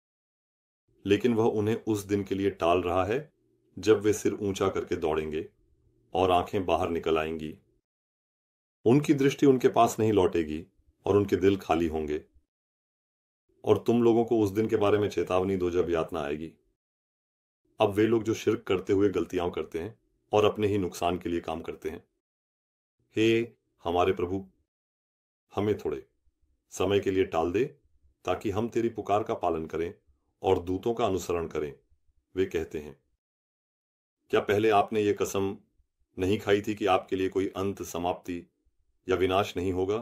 A: लेकिन वह उन्हें उस दिन के लिए टाल रहा है जब वे सिर ऊंचा करके दौड़ेंगे और आंखें बाहर निकल आएंगी। उनकी दृष्टि उनके पास नहीं लौटेगी और उनके दिल खाली होंगे। और तुम लोगों को उस दिन के बारे में चेतावनी दो जब यातना आएगी। अब वे लोग जो शिर्क करते हुए गलतियां करते हैं और अपने ही नुकसान के लिए काम करते हैं, हे हमारे प्रभु, हमें थोड़े समय के लिए टाल दे ताकि हम तेरी पुकार का पालन करें और दूतों का अनुसरण करें। वे कहते हैं, क्या पहले आपने ये कसम नहीं खाई थी कि आपके लिए कोई अंत, समाप्ति या विनाश नहीं होगा?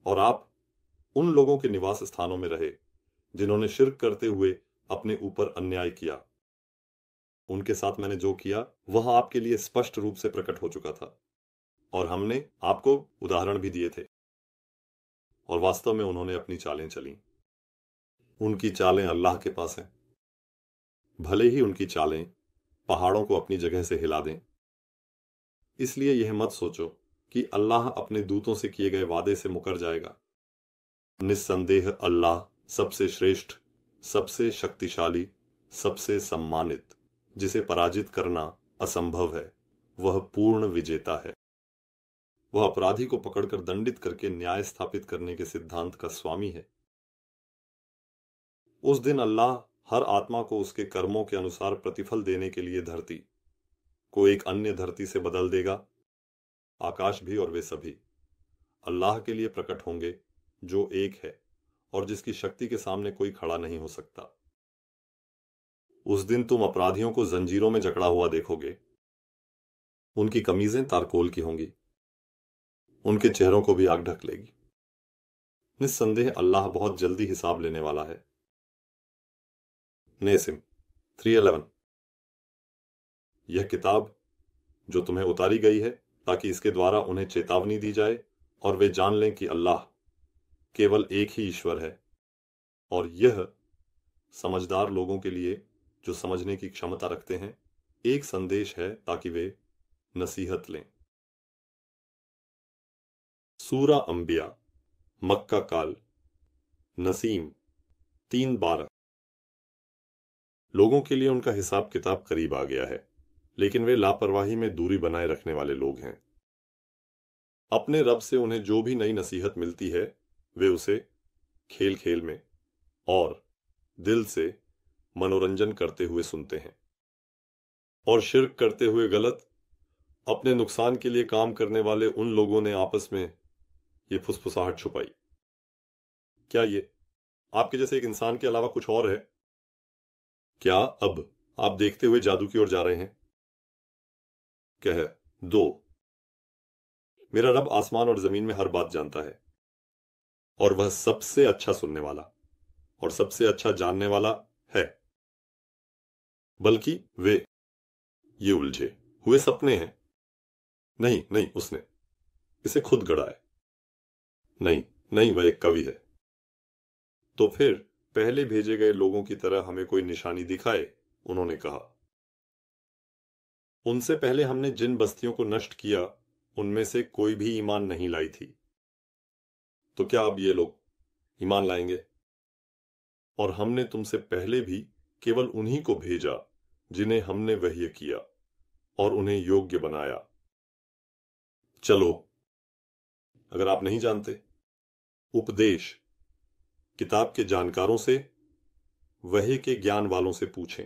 A: और आप उन लोगों के निवास स्थानों में रहे जिन्होंने शिर्क करते हुए अपने ऊपर अन्याय किया। उनके साथ मैंने जो किया वह आपके लिए स्पष्ट रूप से प्रकट हो चुका था, और हमने आपको उदाहरण भी दिए थे, और वास्तव में उन्होंने अपनी चालें चली। उनकी चालें अल्लाह के पास हैं। भले ही उनकी चालें पहाड़ों को अपनी जगह से हिला दें। इसलिए यह मत सोचो कि अल्लाह अपने दूतों से किए गए वादे से मुकर जाएगा। निस्संदेह अल्लाह सबसे श्रेष्ठ, सबसे शक्तिशाली, सबसे सम्मानित, जिसे पराजित करना असंभव है, वह पूर्ण विजेता है। वह अपराधी को पकड़कर दंडित करके न्याय स्थापित करने के सिद्धांत का स्वामी है। उस दिन अल्लाह हर आत्मा को उसके कर्मों के अनुसार प्रतिफल देने के लिए धरती को एक अन्य धरती से बदल देगा। आकाश भी और वे सभी अल्लाह के लिए प्रकट होंगे, जो एक है और जिसकी शक्ति के सामने कोई खड़ा नहीं हो सकता। उस दिन तुम अपराधियों को जंजीरों में जकड़ा हुआ देखोगे। उनकी कमीजें तारकोल की होंगी, उनके चेहरों को भी आग ढक लेगी। निस्संदेह अल्लाह बहुत जल्दी हिसाब लेने वाला है। नेसिम 3:11। यह किताब जो तुम्हें उतारी गई है ताकि इसके द्वारा उन्हें चेतावनी दी जाए और वे जान लें कि अल्लाह केवल एक ही ईश्वर है, और यह समझदार लोगों के लिए जो समझने की क्षमता रखते हैं एक संदेश है ताकि वे नसीहत लें। सूरा अंबिया, मक्का काल, नसीम 3:12। लोगों के लिए उनका हिसाब किताब करीब आ गया है, लेकिन वे लापरवाही में दूरी बनाए रखने वाले लोग हैं। अपने रब से उन्हें जो भी नई नसीहत मिलती है वे उसे खेल खेल में और दिल से मनोरंजन करते हुए सुनते हैं, और शिर्क करते हुए गलत अपने नुकसान के लिए काम करने वाले उन लोगों ने आपस में ये फुसफुसाहट छुपाई। क्या ये आपके जैसे एक इंसान के अलावा कुछ और है? क्या अब आप देखते हुए जादू की ओर जा रहे हैं? कह दो, मेरा रब आसमान और जमीन में हर बात जानता है, और वह सबसे अच्छा सुनने वाला और सबसे अच्छा जानने वाला है। बल्कि वे ये उलझे हुए सपने हैं। नहीं नहीं, उसने इसे खुद गढ़ा है। नहीं नहीं, वह एक कवि है। तो फिर पहले भेजे गए लोगों की तरह हमें कोई निशानी दिखाए, उन्होंने कहा। उनसे पहले हमने जिन बस्तियों को नष्ट किया उनमें से कोई भी ईमान नहीं लाई थी। तो क्या अब ये लोग ईमान लाएंगे? और हमने तुमसे पहले भी केवल उन्हीं को भेजा जिन्हें हमने वह्य किया और उन्हें योग्य बनाया। चलो, अगर आप नहीं जानते, उपदेश किताब के जानकारों से, वह्य के ज्ञान वालों से पूछें।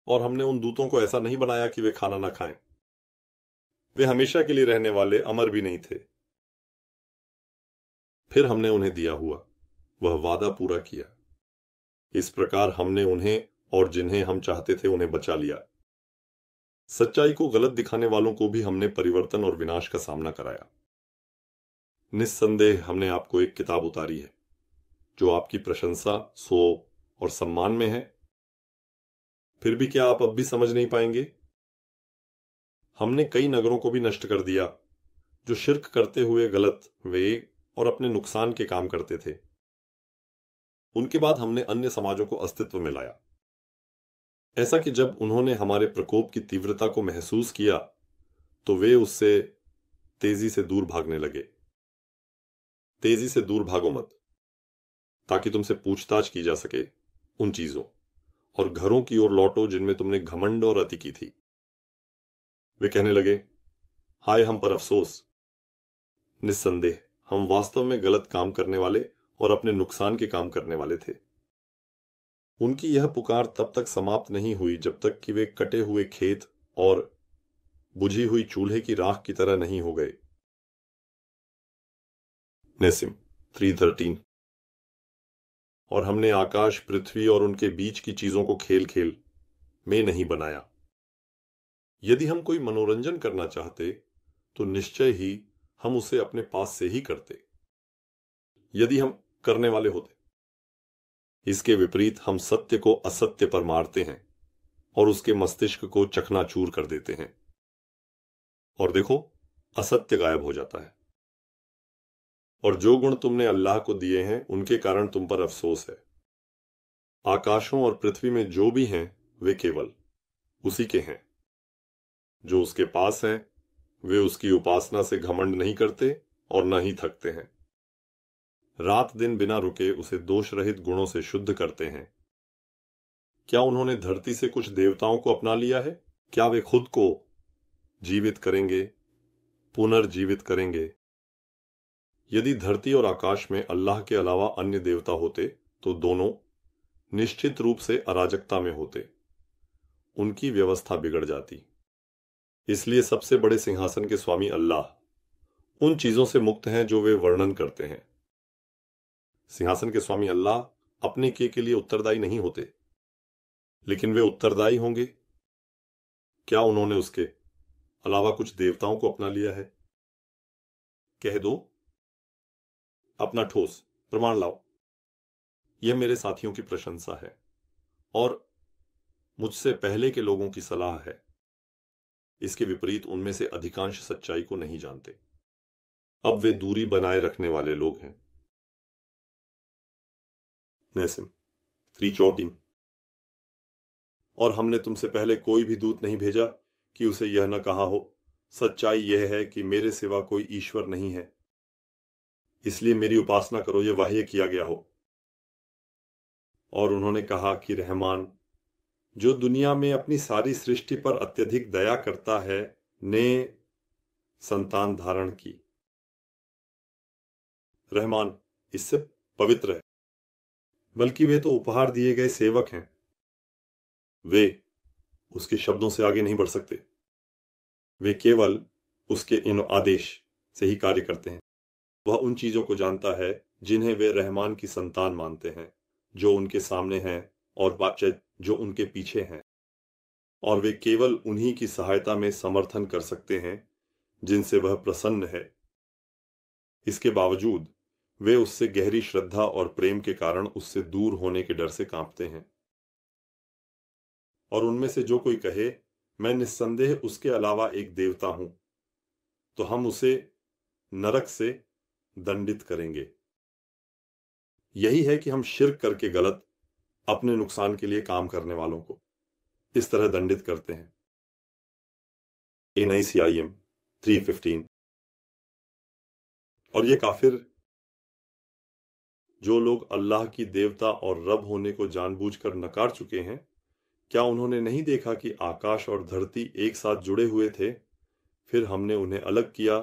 A: और हमने उन दूतों को ऐसा नहीं बनाया कि वे खाना ना खाएं। वे हमेशा के लिए रहने वाले अमर भी नहीं थे। फिर हमने उन्हें दिया हुआ वह वादा पूरा किया। इस प्रकार हमने उन्हें और जिन्हें हम चाहते थे उन्हें बचा लिया। सच्चाई को गलत दिखाने वालों को भी हमने परिवर्तन और विनाश का सामना कराया। निस्संदेह हमने आपको एक किताब उतारी है जो आपकी प्रशंसा, सो और सम्मान में है। फिर भी क्या आप अब भी समझ नहीं पाएंगे? हमने कई नगरों को भी नष्ट कर दिया जो शिर्क करते हुए गलत वे और अपने नुकसान के काम करते थे। उनके बाद हमने अन्य समाजों को अस्तित्व में लाया, ऐसा कि जब उन्होंने हमारे प्रकोप की तीव्रता को महसूस किया तो वे उससे तेजी से दूर भागने लगे। तेजी से दूर भागो मत, ताकि तुमसे पूछताछ की जा सके उन चीजों और घरों की ओर लौटो जिनमें तुमने घमंड और अति की थी। वे कहने लगे, हाय हम पर अफसोस। निस्संदेह हम वास्तव में गलत काम करने वाले और अपने नुकसान के काम करने वाले थे। उनकी यह पुकार तब तक समाप्त नहीं हुई जब तक कि वे कटे हुए खेत और बुझी हुई चूल्हे की राख की तरह नहीं हो गए। नेसिम 3:13। और हमने आकाश, पृथ्वी और उनके बीच की चीजों को खेल खेल में नहीं बनाया। यदि हम कोई मनोरंजन करना चाहते तो निश्चय ही हम उसे अपने पास से ही करते, यदि हम करने वाले होते। इसके विपरीत हम सत्य को असत्य पर मारते हैं और उसके मस्तिष्क को चकनाचूर कर देते हैं। और देखो, असत्य गायब हो जाता है। और जो गुण तुमने अल्लाह को दिए हैं उनके कारण तुम पर अफसोस है। आकाशों और पृथ्वी में जो भी हैं वे केवल उसी के हैं। जो उसके पास हैं वे उसकी उपासना से घमंड नहीं करते और न ही थकते हैं। रात दिन बिना रुके उसे दोष रहित गुणों से शुद्ध करते हैं। क्या उन्होंने धरती से कुछ देवताओं को अपना लिया है? क्या वे खुद को जीवित करेंगे, पुनर्जीवित करेंगे? यदि धरती और आकाश में अल्लाह के अलावा अन्य देवता होते तो दोनों निश्चित रूप से अराजकता में होते, उनकी व्यवस्था बिगड़ जाती। इसलिए सबसे बड़े सिंहासन के स्वामी अल्लाह उन चीजों से मुक्त हैं जो वे वर्णन करते हैं। सिंहासन के स्वामी अल्लाह अपने किए के लिए उत्तरदायी नहीं होते, लेकिन वे उत्तरदायी होंगे। क्या उन्होंने उसके अलावा कुछ देवताओं को अपना लिया है? कह दो, अपना ठोस प्रमाण लाओ। यह मेरे साथियों की प्रशंसा है और मुझसे पहले के लोगों की सलाह है। इसके विपरीत उनमें से अधिकांश सच्चाई को नहीं जानते। अब वे दूरी बनाए रखने वाले लोग हैं। नैसिम 3:14। और हमने तुमसे पहले कोई भी दूत नहीं भेजा कि उसे यह न कहा हो, सच्चाई यह है कि मेरे सिवा कोई ईश्वर नहीं है, इसलिए मेरी उपासना करो, यह वाह्य किया गया हो। और उन्होंने कहा कि रहमान जो दुनिया में अपनी सारी सृष्टि पर अत्यधिक दया करता है ने संतान धारण की। रहमान इससे पवित्र है, बल्कि वे तो उपहार दिए गए सेवक हैं। वे उसके शब्दों से आगे नहीं बढ़ सकते, वे केवल उसके इन आदेश से ही कार्य करते हैं। वह उन चीजों को जानता है जिन्हें वे रहमान की संतान मानते हैं, जो उनके सामने हैं और बातचीत जो उनके पीछे हैं, और वे केवल उन्हीं की सहायता में समर्थन कर सकते हैं जिनसे वह प्रसन्न है। इसके बावजूद वे उससे गहरी श्रद्धा और प्रेम के कारण उससे दूर होने के डर से कांपते हैं। और उनमें से जो कोई कहे मैं निस्संदेह उसके अलावा एक देवता हूं, तो हम उसे नरक से दंडित करेंगे। यही है कि हम शिर्क करके गलत अपने नुकसान के लिए काम करने वालों को इस तरह दंडित करते हैं। NICIM 3:15। और ये काफिर जो लोग अल्लाह की देवता और रब होने को जानबूझकर नकार चुके हैं, क्या उन्होंने नहीं देखा कि आकाश और धरती एक साथ जुड़े हुए थे, फिर हमने उन्हें अलग किया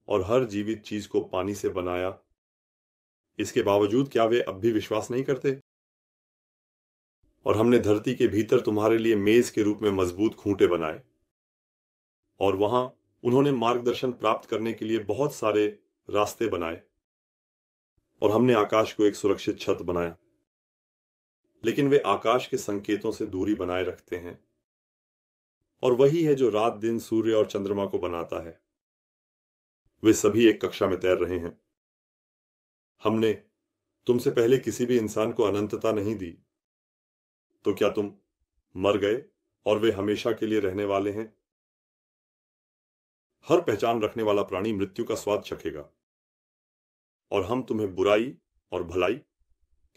A: और हर जीवित चीज को पानी से बनाया। इसके बावजूद क्या वे अब भी विश्वास नहीं करते? और हमने धरती के भीतर तुम्हारे लिए मेज के रूप में मजबूत खूंटे बनाए, और वहां उन्होंने मार्गदर्शन प्राप्त करने के लिए बहुत सारे रास्ते बनाए। और हमने आकाश को एक सुरक्षित छत बनाया, लेकिन वे आकाश के संकेतों से दूरी बनाए रखते हैं। और वही है जो रात दिन सूर्य और चंद्रमा को बनाता है। वे सभी एक कक्षा में तैर रहे हैं। हमने तुमसे पहले किसी भी इंसान को अनंतता नहीं दी, तो क्या तुम मर गए और वे हमेशा के लिए रहने वाले हैं? हर पहचान रखने वाला प्राणी मृत्यु का स्वाद चखेगा। और हम तुम्हें बुराई और भलाई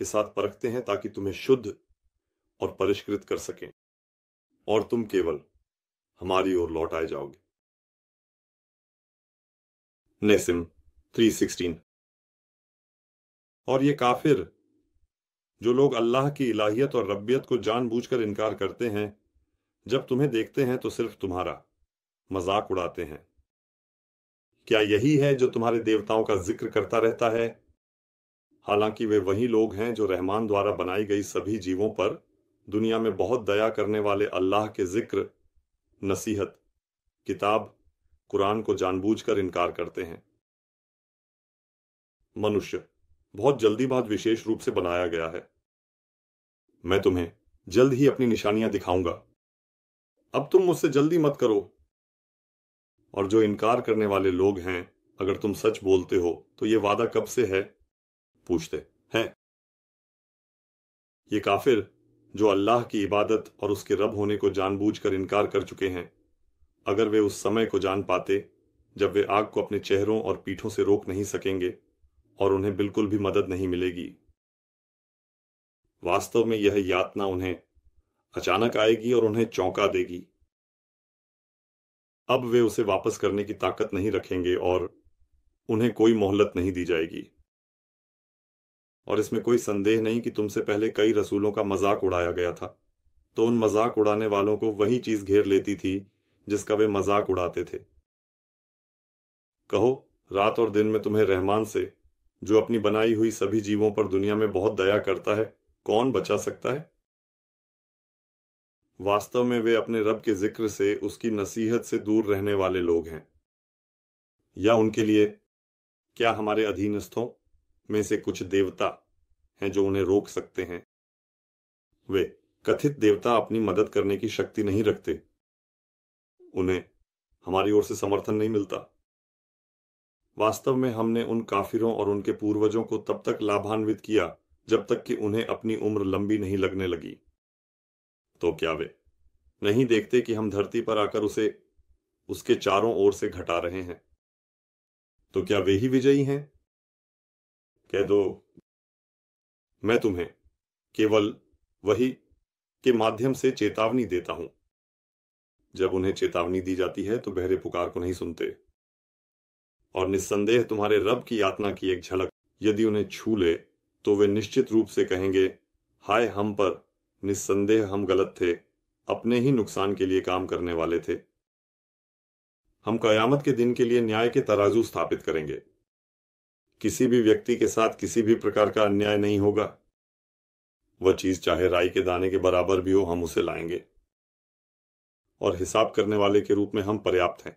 A: के साथ परखते हैं ताकि तुम्हें शुद्ध और परिष्कृत कर सकें, और तुम केवल हमारी ओर लौट आए जाओगे। नैसिम 3:16। और ये काफिर जो लोग अल्लाह की इलाहियत और रब्बियत को जानबूझकर इनकार करते हैं, जब तुम्हें देखते हैं तो सिर्फ तुम्हारा मजाक उड़ाते हैं। क्या यही है जो तुम्हारे देवताओं का जिक्र करता रहता है? हालांकि वे वही लोग हैं जो रहमान द्वारा बनाई गई सभी जीवों पर दुनिया में बहुत दया करने वाले अल्लाह के जिक्र, नसीहत, किताब, कुरान को जानबूझकर इनकार करते हैं। मनुष्य बहुत जल्दी बाद विशेष रूप से बनाया गया है। मैं तुम्हें जल्द ही अपनी निशानियां दिखाऊंगा। अब तुम मुझसे जल्दी मत करो। और जो इनकार करने वाले लोग हैं, अगर तुम सच बोलते हो तो ये वादा कब से है? पूछते हैं। ये काफिर जो अल्लाह की इबादत और उसके रब होने को जानबूझकर इनकार कर चुके हैं, अगर वे उस समय को जान पाते जब वे आग को अपने चेहरों और पीठों से रोक नहीं सकेंगे और उन्हें बिल्कुल भी मदद नहीं मिलेगी। वास्तव में यह यातना उन्हें अचानक आएगी और उन्हें चौंका देगी। अब वे उसे वापस करने की ताकत नहीं रखेंगे और उन्हें कोई मोहलत नहीं दी जाएगी। और इसमें कोई संदेह नहीं कि तुमसे पहले कई रसूलों का मजाक उड़ाया गया था, तो उन मजाक उड़ाने वालों को वही चीज घेर लेती थी जिसका वे मजाक उड़ाते थे। कहो, रात और दिन में तुम्हें रहमान से, जो अपनी बनाई हुई सभी जीवों पर दुनिया में बहुत दया करता है, कौन बचा सकता है? वास्तव में वे अपने रब के जिक्र से, उसकी नसीहत से दूर रहने वाले लोग हैं। या उनके लिए क्या हमारे अधीनस्थों में से कुछ देवता हैं जो उन्हें रोक सकते हैं? वे कथित देवता अपनी मदद करने की शक्ति नहीं रखते। उन्हें हमारी ओर से समर्थन नहीं मिलता। वास्तव में हमने उन काफिरों और उनके पूर्वजों को तब तक लाभान्वित किया जब तक कि उन्हें अपनी उम्र लंबी नहीं लगने लगी। तो क्या वे नहीं देखते कि हम धरती पर आकर उसे उसके चारों ओर से घटा रहे हैं? तो क्या वे ही विजयी हैं? कह दो, मैं तुम्हें केवल वही के माध्यम से चेतावनी देता हूं। जब उन्हें चेतावनी दी जाती है तो बहरे पुकार को नहीं सुनते। और निस्संदेह तुम्हारे रब की यातना की एक झलक यदि उन्हें छू ले तो वे निश्चित रूप से कहेंगे, हाय हम पर, निस्संदेह हम गलत थे, अपने ही नुकसान के लिए काम करने वाले थे। हम कयामत के दिन के लिए न्याय के तराजू स्थापित करेंगे। किसी भी व्यक्ति के साथ किसी भी प्रकार का अन्याय नहीं होगा। वह चीज चाहे राई के दाने के बराबर भी हो, हम उसे लाएंगे और हिसाब करने वाले के रूप में हम पर्याप्त हैं।